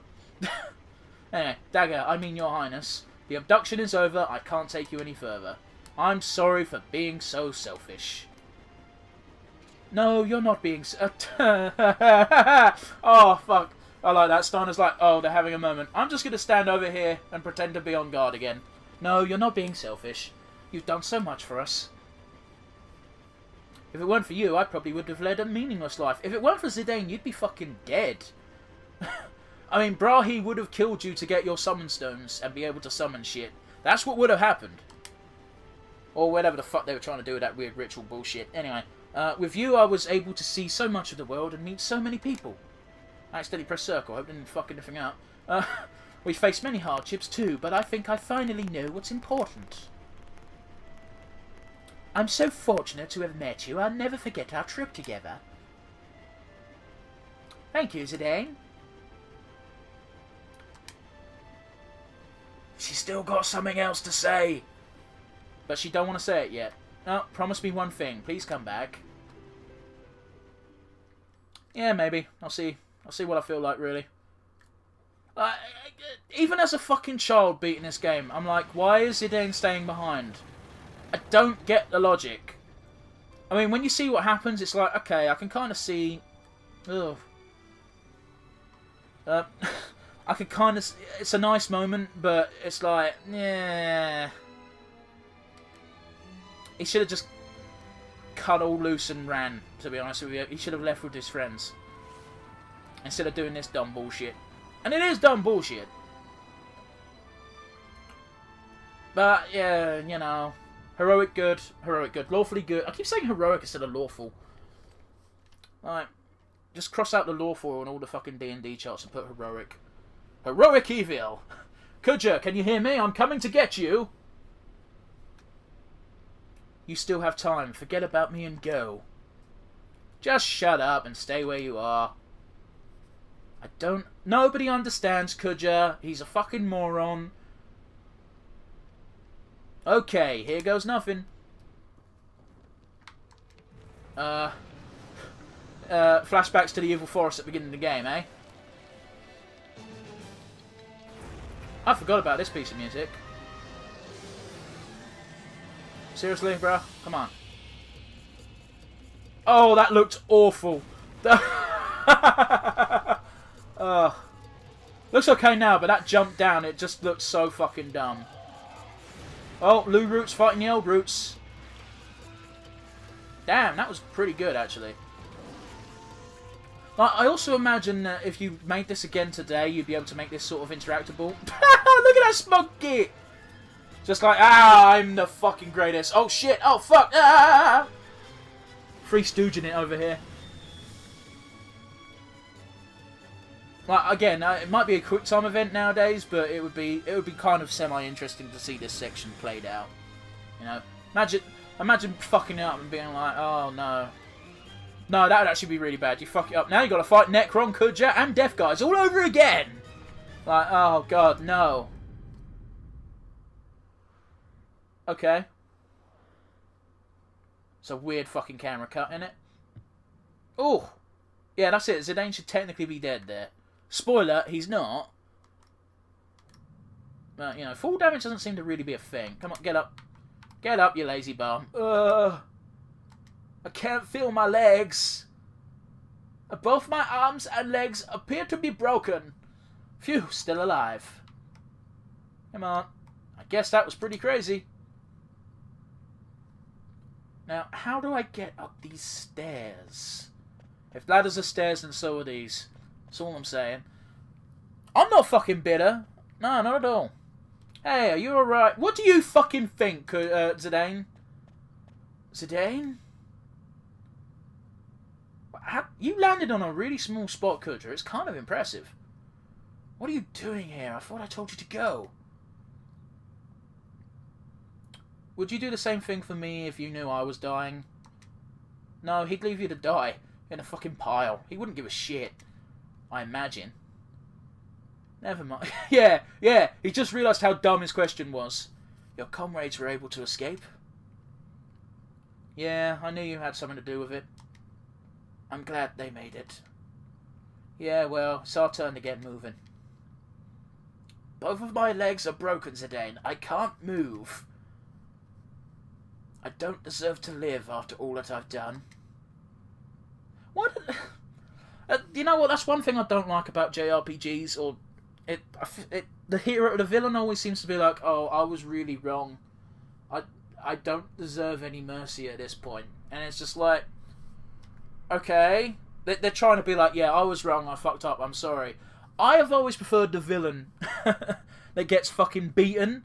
Anyway, Dagger, I mean your highness. The abduction is over. I can't take you any further. I'm sorry for being so selfish. No, you're not being... oh, fuck. I like that. Steiner's like, oh, they're having a moment. I'm just going to stand over here and pretend to be on guard again. No, you're not being selfish. You've done so much for us. If it weren't for you, I probably would have led a meaningless life. If it weren't for Zidane, you'd be fucking dead. I mean, Brahi would have killed you to get your summon stones and be able to summon shit. That's what would have happened. Or whatever the fuck they were trying to do with that weird ritual bullshit. Anyway, with you, I was able to see so much of the world and meet so many people. I accidentally pressed circle. I hope I didn't fuck anything up. We faced many hardships too, but I think I finally know what's important. I'm so fortunate to have met you. I'll never forget our trip together. Thank you, Zidane. She's still got something else to say. But she don't want to say it yet. No, promise me one thing. Please come back. Yeah, maybe. I'll see what I feel like, really. Even as a fucking child beating this game, I'm like, why is Zidane staying behind? I don't get the logic. I mean, when you see what happens, it's like, okay, I can kind of see... Ugh. I can kind of... It's a nice moment, but it's like, yeah... He should have just cut all loose and ran, to be honest with you. He should have left with his friends. Instead of doing this dumb bullshit. And it is dumb bullshit. But, yeah, you know. Heroic good. Heroic good. Lawfully good. I keep saying heroic instead of lawful. Like, just cross out the lawful on all the fucking D&D charts and put heroic. Heroic evil! Kuja, can you hear me? I'm coming to get you! You still have time. Forget about me and go. Just shut up and stay where you are. I don't... Nobody understands Kuja. He's a fucking moron. Okay, here goes nothing. Flashbacks to the evil forest at the beginning of the game, eh? I forgot about this piece of music. Seriously, bro? Come on. Oh, that looked awful. Looks okay now, but that jump down, it just looked so fucking dumb. Oh, Lou Roots fighting the old Roots. Damn, that was pretty good, actually. I also imagine that if you made this again today, you'd be able to make this sort of interactable. Look at that smug git! Just like, I'm the fucking greatest. Oh shit, oh fuck, Free stooging it over here. Like, again, it might be a quick time event nowadays, but it would be kind of semi-interesting to see this section played out. You know, imagine fucking it up and being like, oh no. No, that would actually be really bad. You fuck it up. Now you got to fight Necron, Kuja, and Death Guys all over again. Like, oh god, no. Okay. It's a weird fucking camera cut, innit? Oh, yeah, that's it. Zidane should technically be dead there. Spoiler, he's not. But, you know, full damage doesn't seem to really be a thing. Come on, get up. Get up, you lazy bum. I can't feel my legs. Both my arms and legs appear to be broken. Phew, still alive. Come on. I guess that was pretty crazy. Now, how do I get up these stairs? If ladders are stairs, then so are these. That's all I'm saying. I'm not fucking bitter. No, not at all. Hey, are you alright? What do you fucking think, Zidane? Zidane? You landed on a really small spot, Kuja. It's kind of impressive. What are you doing here? I thought I told you to go. Would you do the same thing for me if you knew I was dying? No, he'd leave you to die in a fucking pile. He wouldn't give a shit. I imagine. Never mind. Yeah. He just realised how dumb his question was. Your comrades were able to escape? Yeah, I knew you had something to do with it. I'm glad they made it. Yeah, well, it's our turn to get moving. Both of my legs are broken, Zidane. I can't move. I don't deserve to live after all that I've done. What? You know what? That's one thing I don't like about JRPGs. Or the hero, the villain, always seems to be like, "Oh, I was really wrong. I don't deserve any mercy at this point." And it's just like, okay, they're trying to be like, "Yeah, I was wrong. I fucked up. I'm sorry." I have always preferred the villain that gets fucking beaten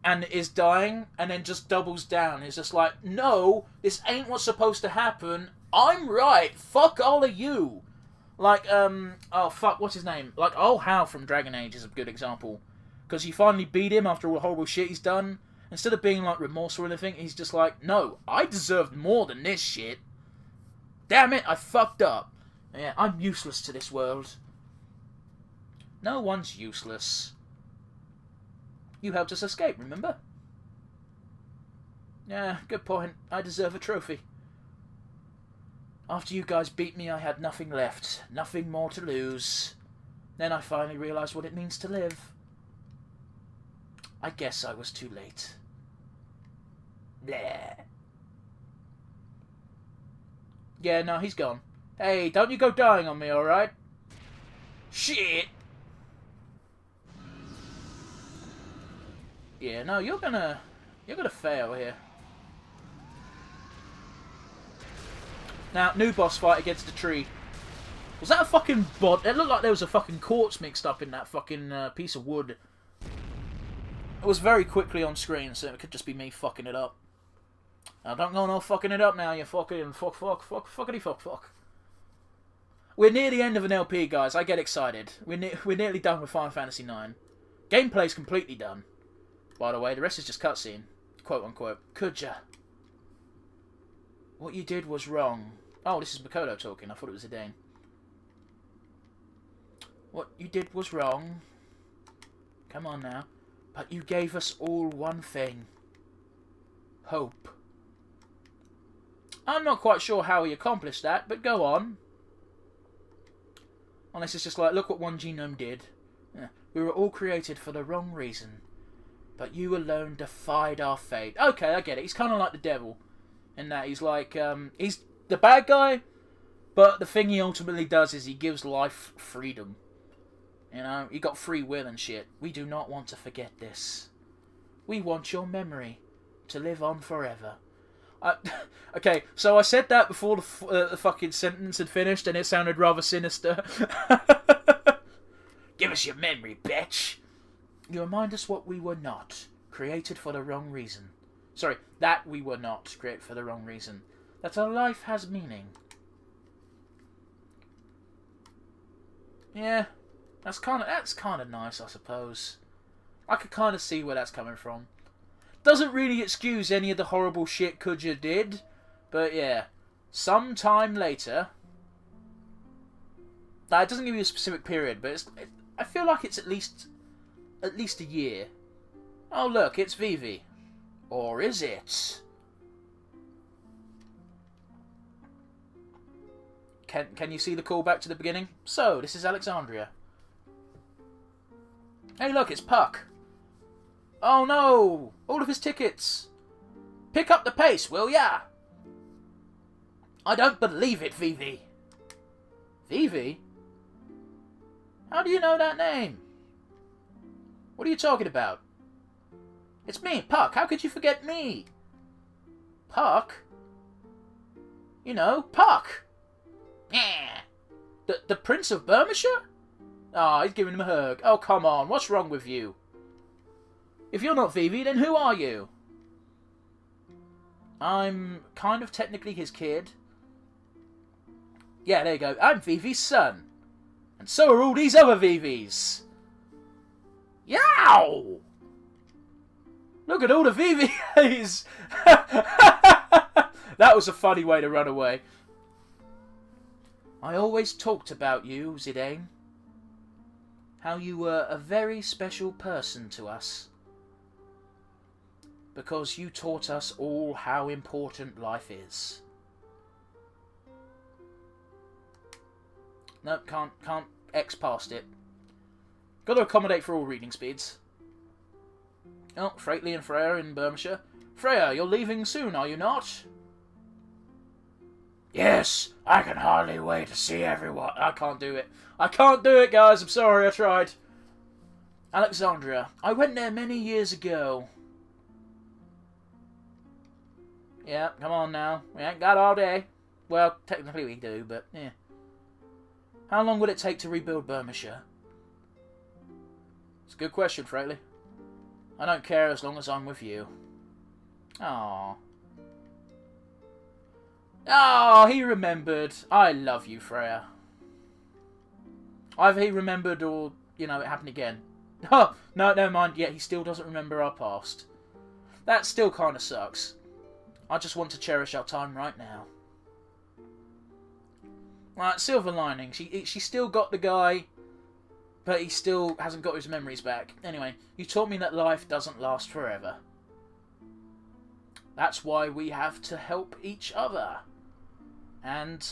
and is dying and then just doubles down. It's just like, no, this ain't what's supposed to happen. I'm right. Fuck all of you. Like, oh fuck, what's his name? Like, oh, Hal from Dragon Age is a good example. Because you finally beat him after all the horrible shit he's done. Instead of being, like, remorseful or anything, he's just like, no, I deserved more than this shit. Damn it, I fucked up. Yeah, I'm useless to this world. No one's useless. You helped us escape, remember? Yeah, good point. I deserve a trophy. After you guys beat me, I had nothing left. Nothing more to lose. Then I finally realised what it means to live. I guess I was too late. Bleh. Yeah, no, he's gone. Hey, don't you go dying on me, alright? Shit! Yeah, no, you're gonna fail here. Now, new boss fight against the tree. Was that a fucking bot? It looked like there was a fucking quartz mixed up in that fucking piece of wood. It was very quickly on screen, so it could just be me fucking it up. Now, don't go no fucking it up now, you fucking fuck. We're near the end of an LP, guys. I get excited. We're nearly done with Final Fantasy IX. Gameplay's completely done. By the way, the rest is just cutscene. Quote unquote. Could ya? What you did was wrong. Oh, this is Makoto talking. I thought it was Zidane. What you did was wrong. Come on now. But you gave us all one thing. Hope. I'm not quite sure how he accomplished that, but go on. Unless it's just like, look what one genome did. Yeah. We were all created for the wrong reason. But you alone defied our fate. Okay, I get it. He's kind of like the devil. In that he's like, he's the bad guy, but the thing he ultimately does is he gives life freedom. You know, he got free will and shit. We do not want to forget this. We want your memory to live on forever. Okay, so I said that before the fucking sentence had finished, and it sounded rather sinister. Give us your memory, bitch. You remind us what we were not, created for the wrong reason. Sorry, that we were not created for the wrong reason. That our life has meaning. Yeah, that's kind of nice, I suppose. I could kind of see where that's coming from. Doesn't really excuse any of the horrible shit Kuja did, but yeah, sometime later. It doesn't give you a specific period, but I feel like it's at least a year. Oh look, it's Vivi. Or is it? Can you see the callback to the beginning? So, this is Alexandria. Hey look, it's Puck. Oh no! All of his tickets! Pick up the pace, will ya? I don't believe it, Vivi. Vivi? How do you know that name? What are you talking about? It's me, Puck. How could you forget me? Puck? You know, Puck. Yeah. The Prince of Burmishire? Ah, he's giving him a hug. Oh, come on. What's wrong with you? If you're not Vivi, then who are you? I'm kind of technically his kid. Yeah, there you go. I'm Vivi's son. And so are all these other Vivis. Yow! Look at all the VVAs! That was a funny way to run away. I always talked about you, Zidane. How you were a very special person to us. Because you taught us all how important life is. Nope, can't X past it. Got to accommodate for all reading speeds. Oh, Frateley and Freya in Burmishire. Freya, you're leaving soon, are you not? Yes, I can hardly wait to see everyone. I can't do it. I can't do it, guys. I'm sorry, I tried. Alexandria. I went there many years ago. Yeah, come on now. We ain't got all day. Well, technically we do, but yeah. How long would it take to rebuild Burmishire? It's a good question, Frateley. I don't care as long as I'm with you. Aww. Oh, he remembered. I love you, Freya. Either he remembered or, you know, it happened again. Oh, no, never mind. Yet he still doesn't remember our past. That still kind of sucks. I just want to cherish our time right now. Right, silver lining. She still got the guy, but he still hasn't got his memories back. Anyway, you taught me that life doesn't last forever. That's why we have to help each other. And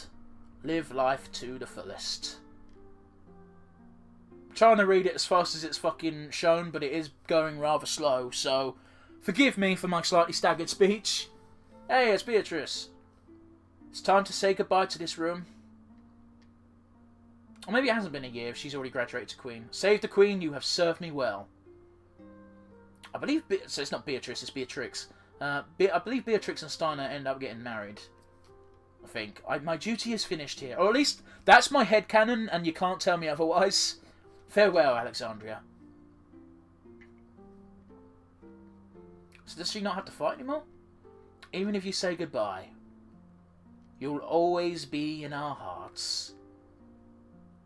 live life to the fullest. I'm trying to read it as fast as it's fucking shown, but it is going rather slow, so forgive me for my slightly staggered speech. Hey, it's Beatrice. It's time to say goodbye to this room. Or maybe it hasn't been a year if she's already graduated to Queen. Save the Queen, you have served me well. I believe... So it's not Beatrice, it's Beatrix. I believe Beatrix and Steiner end up getting married. I think. My duty is finished here. Or at least, that's my headcanon, and you can't tell me otherwise. Farewell, Alexandria. So does she not have to fight anymore? Even if you say goodbye, you'll always be in our hearts.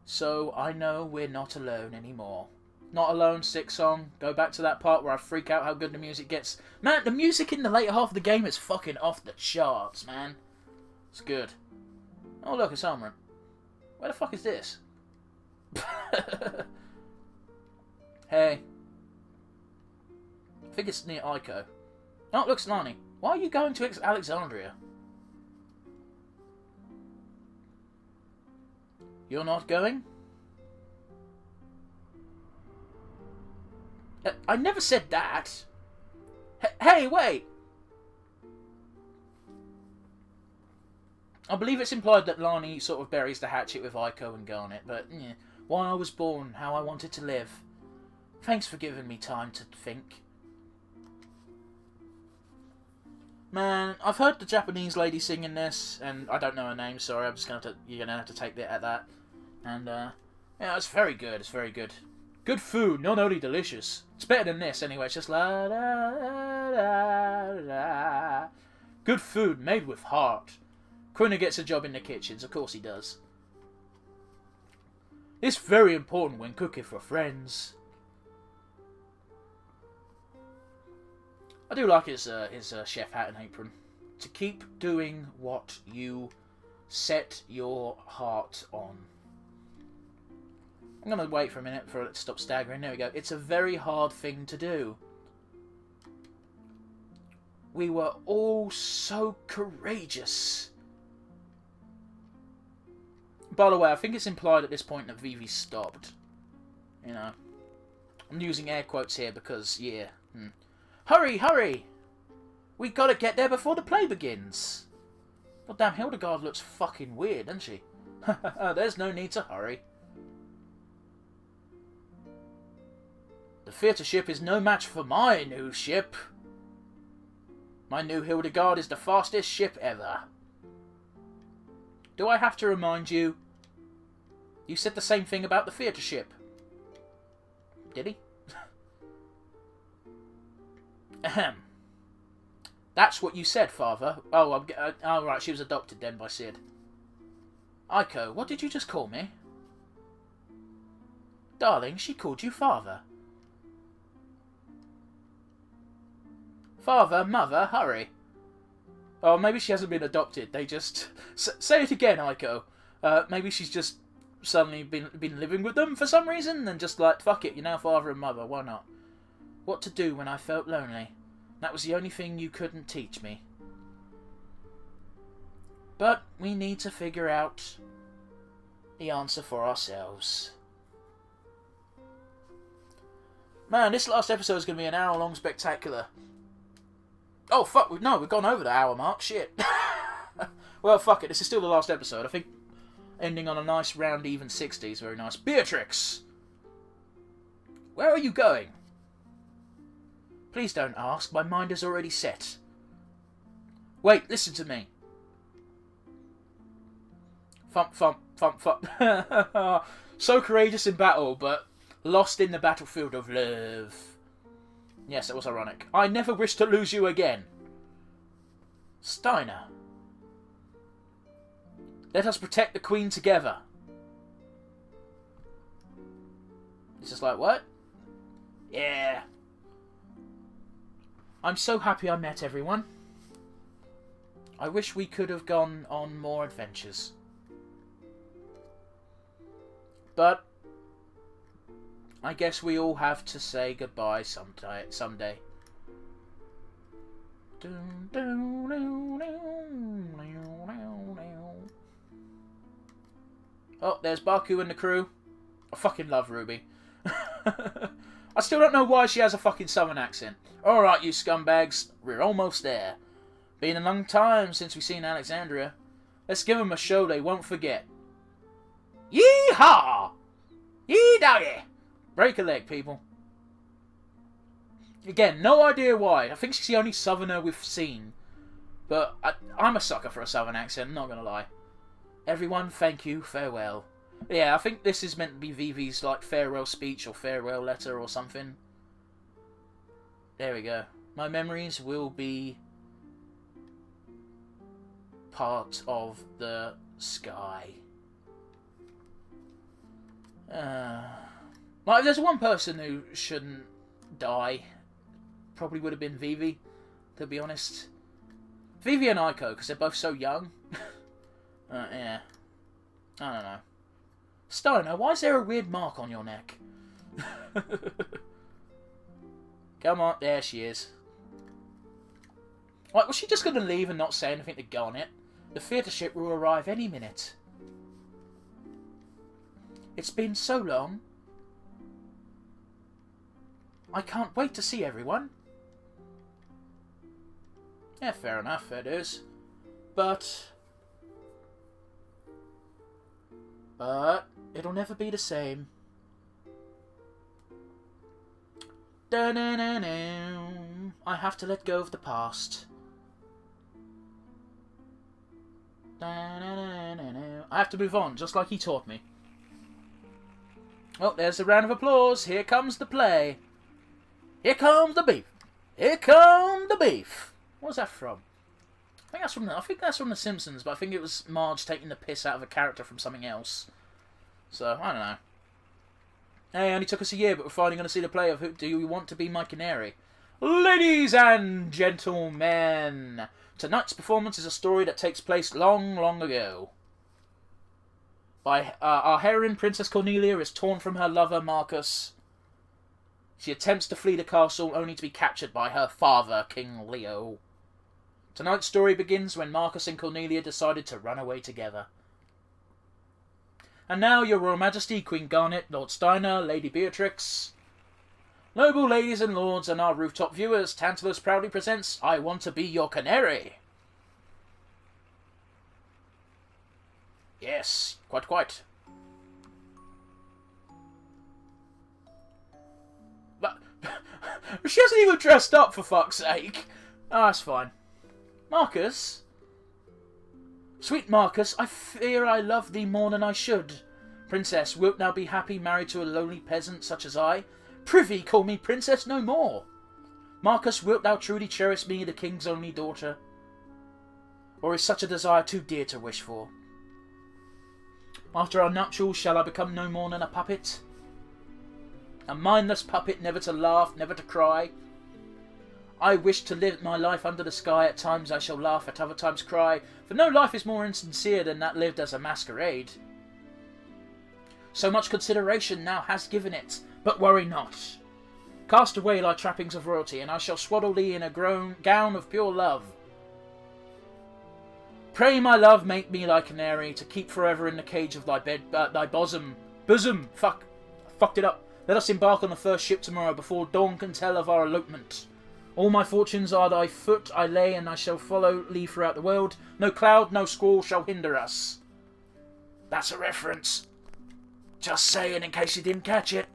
So I know we're not alone anymore. Not Alone, sick song. Go back to that part where I freak out how good the music gets. Man, the music in the later half of the game is fucking off the charts, man. It's good. Oh look, it's armor. Where the fuck is this? Hey. I think it's near Ico. Oh, it looks Lani. Why are you going to Alexandria? You're not going? I never said that. Hey, wait! I believe it's implied that Lani sort of buries the hatchet with Ico and Garnet, but yeah. Why I was born, how I wanted to live. Thanks for giving me time to think. Man, I've heard the Japanese lady singing this, and I don't know her name, sorry, I'm just you're gonna have to take it at that. And, yeah, it's very good, it's very good. Good food, not only delicious. It's better than this, anyway, it's just la da da da. Good food, made with heart. Quina gets a job in the kitchens, of course he does. It's very important when cooking for friends. I do like his chef hat and apron. To keep doing what you set your heart on. I'm going to wait for a minute for it to stop staggering. There we go. It's a very hard thing to do. We were all so courageous. By the way, I think it's implied at this point that Vivi stopped. You know. I'm using air quotes here because, yeah. Hurry, hurry! We gotta get there before the play begins. God damn, Hildegard looks fucking weird, doesn't she? There's no need to hurry. The theatre ship is no match for my new ship. My new Hildegard is the fastest ship ever. Do I have to remind you? You said the same thing about the theatre ship. Did he? Ahem. That's what you said, Father. Oh, oh, right, she was adopted then by Sid. Ico, what did you just call me? Darling, she called you Father. Father, Mother, hurry. Oh, maybe she hasn't been adopted. They just... say it again, Ico. Maybe she's just suddenly been living with them for some reason and just like, fuck it, you're now Father and Mother, why not? What to do when I felt lonely. That was the only thing you couldn't teach me. But we need to figure out the answer for ourselves. Man, this last episode is going to be an hour-long spectacular. Oh, fuck, we've gone over the hour mark, shit. Well, fuck it, this is still the last episode. I think ending on a nice round even 60 is very nice. Beatrix! Where are you going? Please don't ask, my mind is already set. Wait, listen to me. Thump, thump, thump, thump. So courageous in battle, but lost in the battlefield of love. Yes, that was ironic. I never wish to lose you again. Steiner. Let us protect the Queen together. It's just like, what? Yeah. I'm so happy I met everyone. I wish we could have gone on more adventures. But I guess we all have to say goodbye someday. Oh, there's Baku and the crew. I fucking love Ruby. I still don't know why she has a fucking southern accent. Alright, you scumbags. We're almost there. Been a long time since we've seen Alexandria. Let's give them a show they won't forget. Yee-haw! Yee-doggy! Break a leg, people. Again, no idea why. I think she's the only southerner we've seen. But I'm a sucker for a southern accent, not gonna lie. Everyone, thank you, farewell. Yeah, I think this is meant to be Vivi's like farewell speech or farewell letter or something. There we go. My memories will be part of the sky. Like, if there's one person who shouldn't die, probably would have been Vivi, to be honest. Vivi and Aiko, because they're both so young. Yeah. I don't know. Steiner, why is there a weird mark on your neck? Come on, there she is. Like, was she just going to leave and not say anything to Garnet? The theatre ship will arrive any minute. It's been so long. I can't wait to see everyone. Yeah, fair enough, it is. But it'll never be the same. I have to let go of the past. I have to move on, just like he taught me. Oh, there's a round of applause. Here comes the play. Here comes the beef. Here comes the beef. What's that from? I think that's from The Simpsons, but I think it was Marge taking the piss out of a character from something else. So, I don't know. Hey, it only took us a year, but we're finally going to see the play of Who Do You Want to Be My Canary? Ladies and gentlemen, tonight's performance is a story that takes place long, long ago. Our heroine, Princess Cornelia, is torn from her lover, Marcus. She attempts to flee the castle, only to be captured by her father, King Leo. Tonight's story begins when Marcus and Cornelia decided to run away together. And now, Your Royal Majesty, Queen Garnet, Lord Steiner, Lady Beatrix, noble ladies and lords, and our rooftop viewers, Tantalus proudly presents I Want to Be Your Canary. Yes, quite. But she hasn't even dressed up, for fuck's sake. Oh, that's fine. Marcus? Sweet Marcus, I fear I love thee more than I should. Princess, wilt thou be happy married to a lowly peasant such as I? Prithee, call me princess no more. Marcus, wilt thou truly cherish me, the king's only daughter? Or is such a desire too dear to wish for? After our nuptials, shall I become no more than a puppet? A mindless puppet, never to laugh, never to cry? I wish to live my life under the sky. At times I shall laugh, at other times cry, for no life is more insincere than that lived as a masquerade. So much consideration now hast given it, but worry not. Cast away thy trappings of royalty, and I shall swaddle thee in a gown of pure love. Pray, my love, make me thy canary, to keep forever in the cage of thy thy bosom. Fuck, I fucked it up. Let us embark on the first ship tomorrow, before dawn can tell of our elopement. All my fortunes are thy foot I lay, and I shall follow thee throughout the world. No cloud, no squall shall hinder us. That's a reference. Just saying, in case you didn't catch it.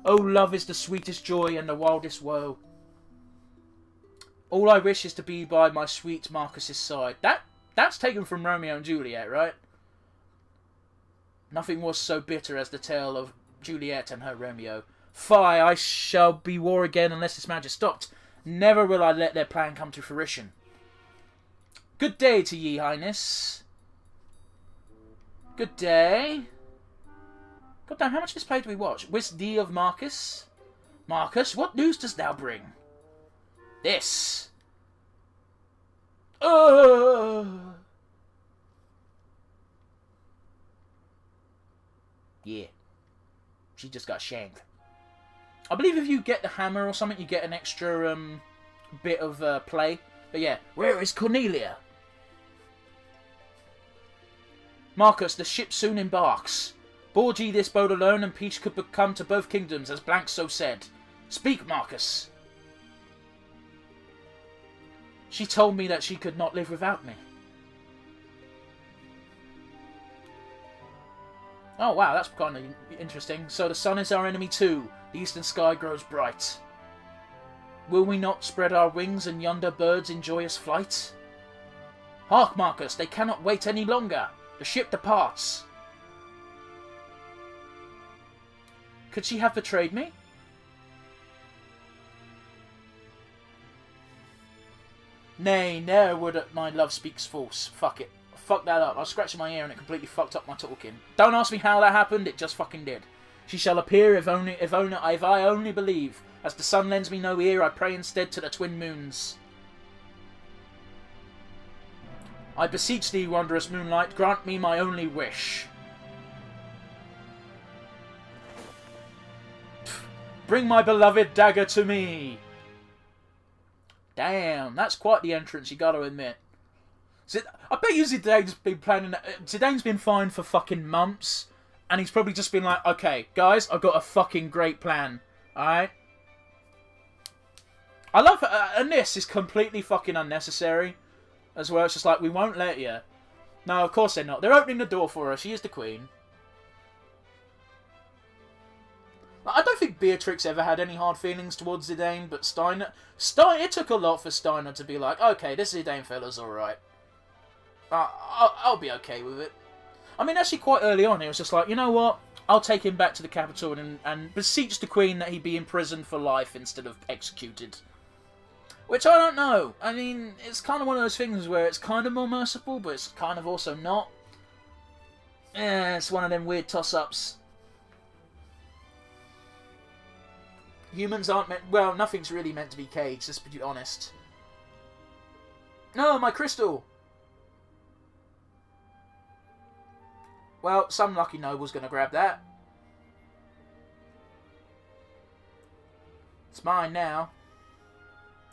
Oh, love is the sweetest joy and the wildest woe. All I wish is to be by my sweet Marcus's side. That's taken from Romeo and Juliet, right? Nothing was so bitter as the tale of Juliet and her Romeo. Fie, I shall be war again unless this marriage is stopped. Never will I let their plan come to fruition. Good day to ye, Highness. Good day. God damn, how much of this play do we watch? Wist thee of Marcus? Marcus, what news dost thou bring? This. Yeah. She just got shanked. I believe if you get the hammer or something, you get an extra bit of play. But yeah, where is Cornelia? Marcus, the ship soon embarks. Board ye this boat alone, and peace could come to both kingdoms, as Blank so said. Speak, Marcus. She told me that she could not live without me. Oh wow, that's kind of interesting. So the sun is our enemy too. The eastern sky grows bright. Will we not spread our wings and yonder birds in joyous flight? Hark, Marcus, they cannot wait any longer. The ship departs. Could she have betrayed me? Nay, ne'er would my love speaks false. Fuck it. Fuck that up. I was scratching my ear and it completely fucked up my talking. Don't ask me how that happened, it just fucking did. She shall appear if I only believe. As the sun lends me no ear, I pray instead to the twin moons. I beseech thee, wondrous moonlight, grant me my only wish. Bring my beloved dagger to me. Damn, that's quite the entrance, you gotta admit. I bet you Zidane's been planning that. Zidane's been fine for fucking months, and he's probably just been like, okay, guys, I've got a fucking great plan, alright? I love it, and this is completely fucking unnecessary as well. It's just like, we won't let you. No, of course they're not. They're opening the door for her. She is the queen. I don't think Beatrix ever had any hard feelings towards Zidane, but Steiner, it took a lot for Steiner to be like, okay, this Zidane fella's alright. I'll be okay with it. I mean, actually quite early on, it was just like, you know what? I'll take him back to the capital and beseech the queen that he be imprisoned for life instead of executed. Which I don't know. I mean, it's kind of one of those things where it's kind of more merciful, but it's kind of also not. Yeah, it's one of them weird toss-ups. Humans aren't meant... Well, nothing's really meant to be caged, let's be honest. No, my crystal! Well, some lucky noble's going to grab that. It's mine now.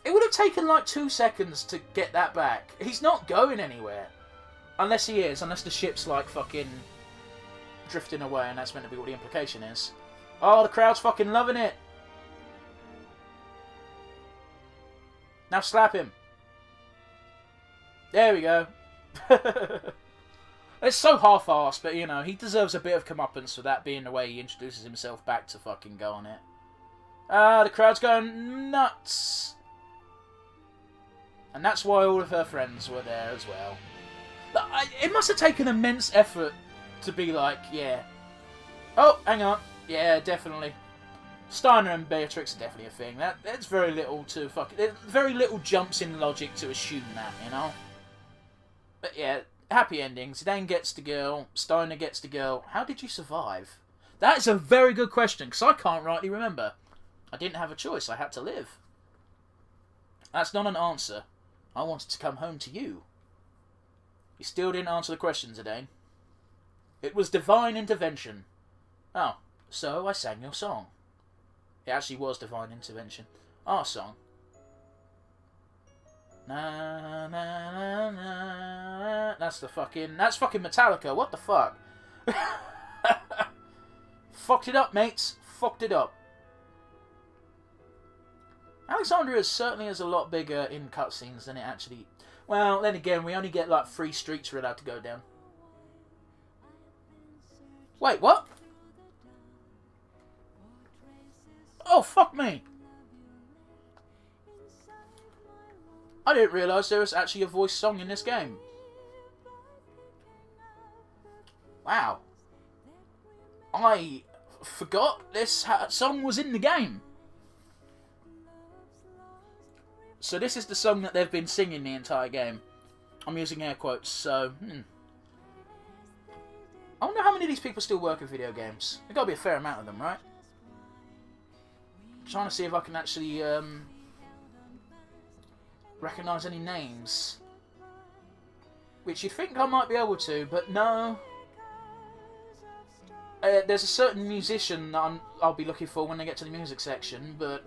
It would have taken like 2 seconds to get that back. He's not going anywhere. Unless he is. Unless the ship's like fucking drifting away and that's meant to be what the implication is. Oh, the crowd's fucking loving it. Now slap him. There we go. It's so half-assed, but you know, he deserves a bit of comeuppance for that being the way he introduces himself back to fucking go on it. Ah, the crowd's going nuts. And that's why all of her friends were there as well. It must have taken immense effort to be like, yeah. Oh, hang on. Yeah, definitely. Steiner and Beatrix are definitely a thing. That's very little to fucking... Very little jumps in logic to assume that, you know? But yeah, happy ending. Zidane gets the girl. Steiner gets the girl. How did you survive? That is a very good question, because I can't rightly remember. I didn't have a choice. I had to live. That's not an answer. I wanted to come home to you. You still didn't answer the question, Zidane. It was divine intervention. Oh, so I sang your song. It actually was divine intervention. Our song. Na na na na. That's fucking Metallica. What the fuck? Fucked it up, mates. Fucked it up. Alexandria certainly is a lot bigger in cutscenes than it actually... Well, then again, we only get like 3 streets we're allowed to go down. Wait, what? Oh, fuck me. I didn't realise there was actually a voice song in this game. Wow. I forgot this song was in the game. So this is the song that they've been singing the entire game. I'm using air quotes, so... I wonder how many of these people still work in video games. There's got to be a fair amount of them, right? I'm trying to see if I can actually recognise any names. Which you'd think I might be able to, but no. There's a certain musician that I'll be looking for when they get to the music section, but...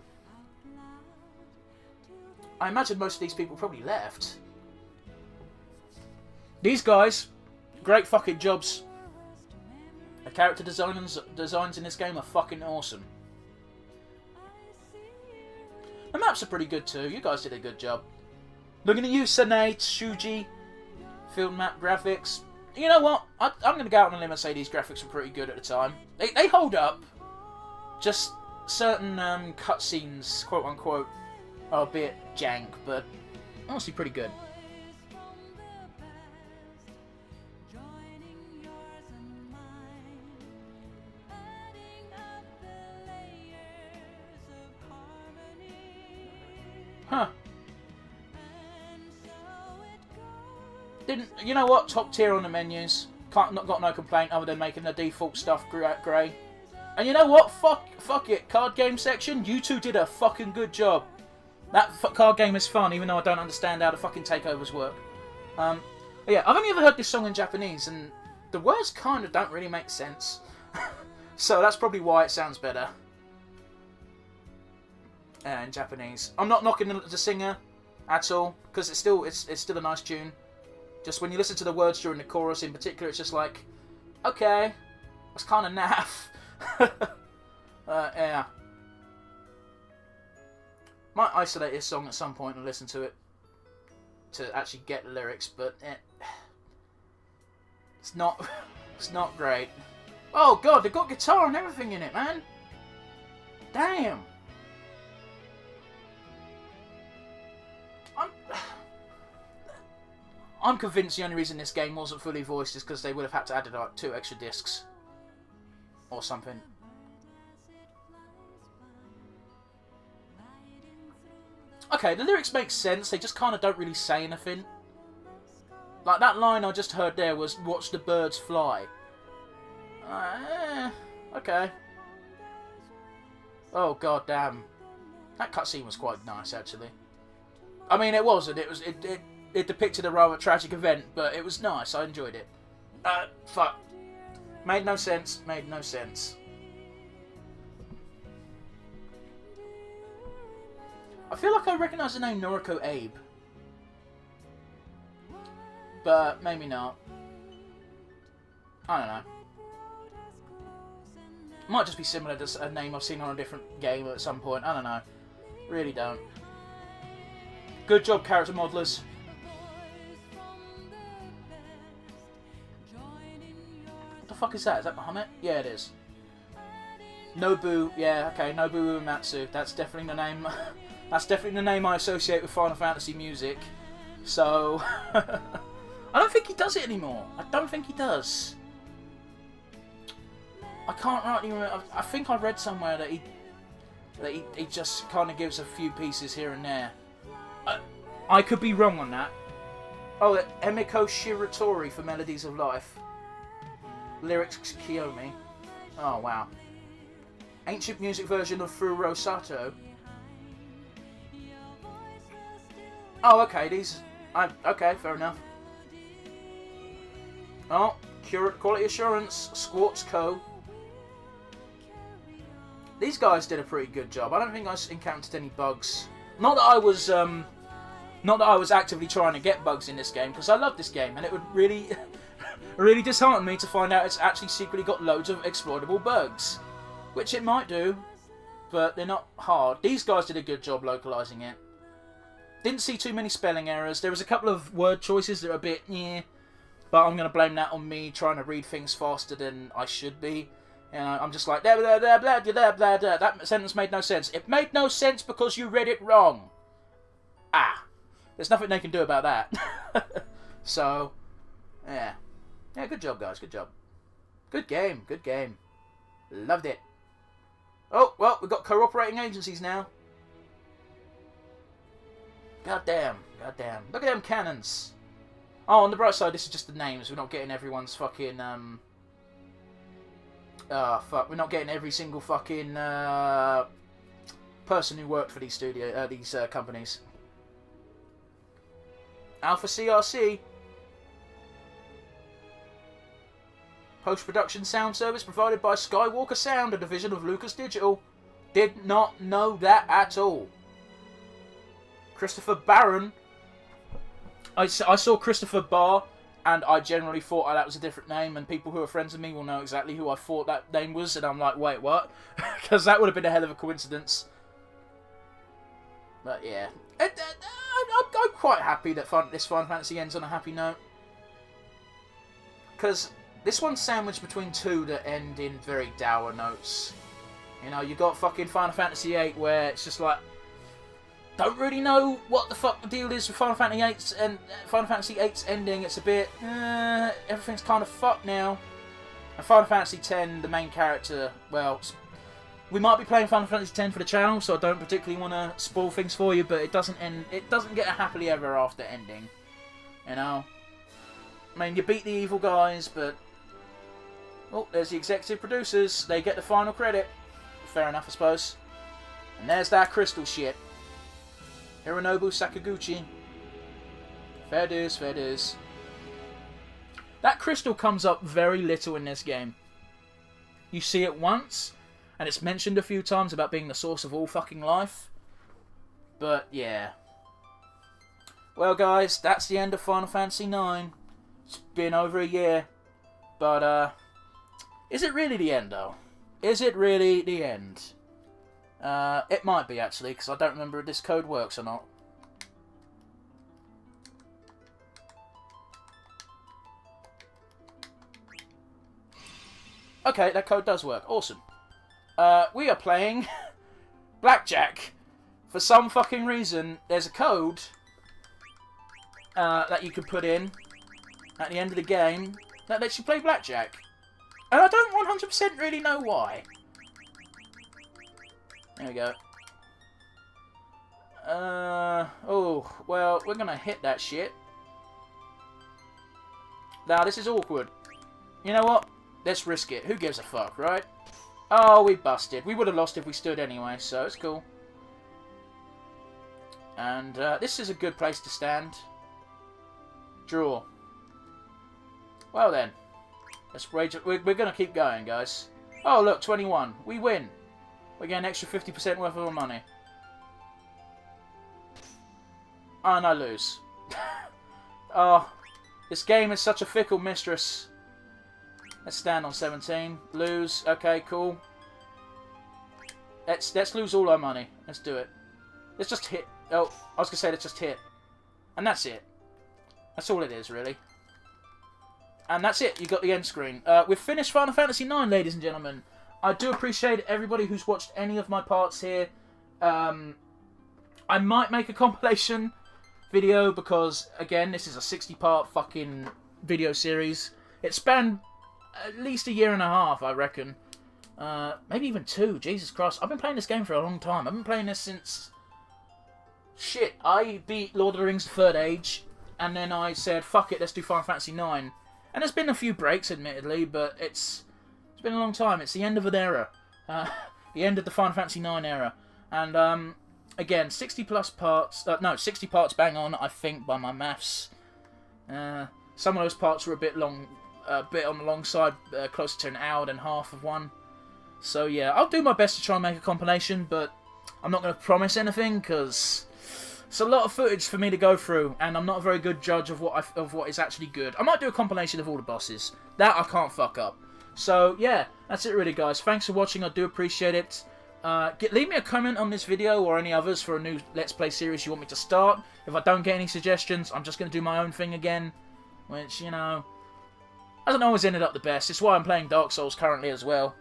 I imagine most of these people probably left. These guys, great fucking jobs. The character designs in this game are fucking awesome. The maps are pretty good too. You guys did a good job. Looking at you, Sanate, Shuji. Field map graphics. You know what? I'm going to go out on a limb and say these graphics were pretty good at the time. They hold up. Just certain cutscenes, quote unquote, are a bit jank, but honestly pretty good. Huh. You know what? Top tier on the menus. Not got no complaint other than making the default stuff grey. And you know what? Fuck it. Card game section, you two did a fucking good job. That card game is fun, even though I don't understand how the fucking takeovers work. Yeah, I've only ever heard this song in Japanese, and the words kind of don't really make sense. So that's probably why it sounds better in Japanese. I'm not knocking the singer at all, because it's still a nice tune. Just when you listen to the words during the chorus in particular, it's just like, okay, that's kind of naff. Yeah. Might isolate this song at some point and listen to it to actually get the lyrics, but it's not great. Oh god, they've got guitar and everything in it, man. Damn. I'm convinced the only reason this game wasn't fully voiced is because they would have had to add like 2 extra discs or something. Okay, the lyrics make sense, they just kind of don't really say anything. Like that line I just heard there was, "Watch the birds fly." Okay. Oh god damn. That cutscene was quite nice actually. I mean it wasn't, it depicted a rather tragic event, but it was nice, I enjoyed it. Fuck. Made no sense, made no sense. I feel like I recognise the name Noriko Abe. But maybe not. I don't know. Might just be similar to a name I've seen on a different game at some point, I don't know. Really don't. Good job, character modelers. What the fuck is that? Is that Bahamut? Yeah, it is. Nobu, yeah, okay, Nobu Uematsu. That's definitely the name. That's definitely the name I associate with Final Fantasy music. So, I don't think he does it anymore. I don't think he does. I can't rightly remember. I think I read somewhere that he just kind of gives a few pieces here and there. I could be wrong on that. Oh, Emiko Shiratori for Melodies of Life. Lyrics Kiyomi. Oh, wow. Ancient music version of Furo Sato. Oh, okay, okay, fair enough. Oh, Quality Assurance, Squartz Co. These guys did a pretty good job. I don't think I encountered any bugs. Not that I was actively trying to get bugs in this game, because I love this game, and it would really, really dishearten me to find out it's actually secretly got loads of exploitable bugs. Which it might do, but they're not hard. These guys did a good job localizing it. Didn't see too many spelling errors. There was a couple of word choices that are a bit, yeah, but I'm going to blame that on me trying to read things faster than I should be. And I'm just like, blah, blah, blah, blah, blah, blah, blah. That sentence made no sense. It made no sense because you read it wrong. Ah. There's nothing they can do about that. So, yeah. Yeah, good job, guys. Good job. Good game. Good game. Loved it. Oh, well, we've got cooperating agencies now. God damn. God damn. Look at them cannons. Oh, on the bright side, this is just the names. We're not getting everyone's fucking, fuck. We're not getting every single fucking, person who worked for these companies. Alpha CRC. Post-production sound service provided by Skywalker Sound, a division of Lucas Digital. Did not know that at all. Christopher Barron. I saw Christopher Barr, and I generally thought that was a different name, and people who are friends with me will know exactly who I thought that name was, and I'm like, wait, what? Because that would have been a hell of a coincidence. But yeah. I'm quite happy that this Final Fantasy ends on a happy note. Because this one's sandwiched between two that end in very dour notes. You know, you got fucking Final Fantasy VIII where it's just like, don't really know what the fuck the deal is with Final Fantasy VIII's and Final Fantasy VIII's ending. It's a bit, everything's kind of fucked now. And Final Fantasy X, the main character, well, We might be playing Final Fantasy X for the channel, so I don't particularly want to spoil things for you, but it doesn't end. It doesn't get a happily ever after ending. You know? I mean, you beat the evil guys, but... Oh, there's the executive producers. They get the final credit. Fair enough, I suppose. And there's that crystal shit. Hironobu Sakaguchi. Fair dues, fair dues. That crystal comes up very little in this game. You see it once, and it's mentioned a few times about being the source of all fucking life. But, yeah. Well, guys, that's the end of Final Fantasy IX. It's been over a year. But, is it really the end, though? Is it really the end? It might be, actually, because I don't remember if this code works or not. Okay, that code does work. Awesome. We are playing Blackjack. For some fucking reason, there's a code that you can put in at the end of the game that lets you play Blackjack. And I don't 100% really know why. There we go. Oh, well, we're gonna hit that shit. Now, this is awkward. You know what? Let's risk it. Who gives a fuck, right? Oh, we busted. We would have lost if we stood anyway, so it's cool. And this is a good place to stand. Draw. Well then. Let's rage. We're going to keep going, guys. Oh, look, 21. We win. We get an extra 50% worth of our money. And I lose. Oh, this game is such a fickle mistress. Let's stand on 17. Lose. Okay, cool. Let's lose all our money. Let's do it. Let's just hit. Oh, I was going to say let's just hit. And that's it. That's all it is, really. And that's it. You got the end screen. We've finished Final Fantasy IX, ladies and gentlemen. I do appreciate everybody who's watched any of my parts here. I might make a compilation video because, again, this is a 60-part fucking video series. It spanned at least a year and a half, I reckon. Maybe even 2. Jesus Christ. I've been playing this game for a long time. I've been playing this since... Shit, I beat Lord of the Rings: The Third Age, and then I said, fuck it, let's do Final Fantasy IX. And there's been a few breaks, admittedly, but it's been a long time. It's the end of an era. The end of the Final Fantasy IX era. And, again, 60 plus parts... no, 60 parts bang on, I think, by my maths. Some of those parts were a bit long... a bit on the long side, closer to an hour and a half of one. So yeah, I'll do my best to try and make a compilation, but I'm not going to promise anything because it's a lot of footage for me to go through, and I'm not a very good judge of what is actually good. I might do a compilation of all the bosses. That I can't fuck up. So yeah, that's it really, guys. Thanks for watching. I do appreciate it. Leave me a comment on this video or any others for a new Let's Play series you want me to start. If I don't get any suggestions, I'm just going to do my own thing again, which, you know, hasn't always ended up the best. It's why I'm playing Dark Souls currently as well.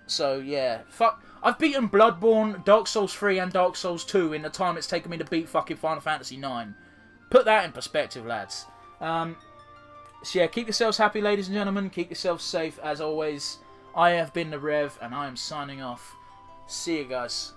So, yeah. Fuck. I've beaten Bloodborne, Dark Souls 3 and Dark Souls 2 in the time it's taken me to beat fucking Final Fantasy 9. Put that in perspective, lads. So, yeah, keep yourselves happy, ladies and gentlemen. Keep yourselves safe, as always. I have been TheRev, and I am signing off. See you guys.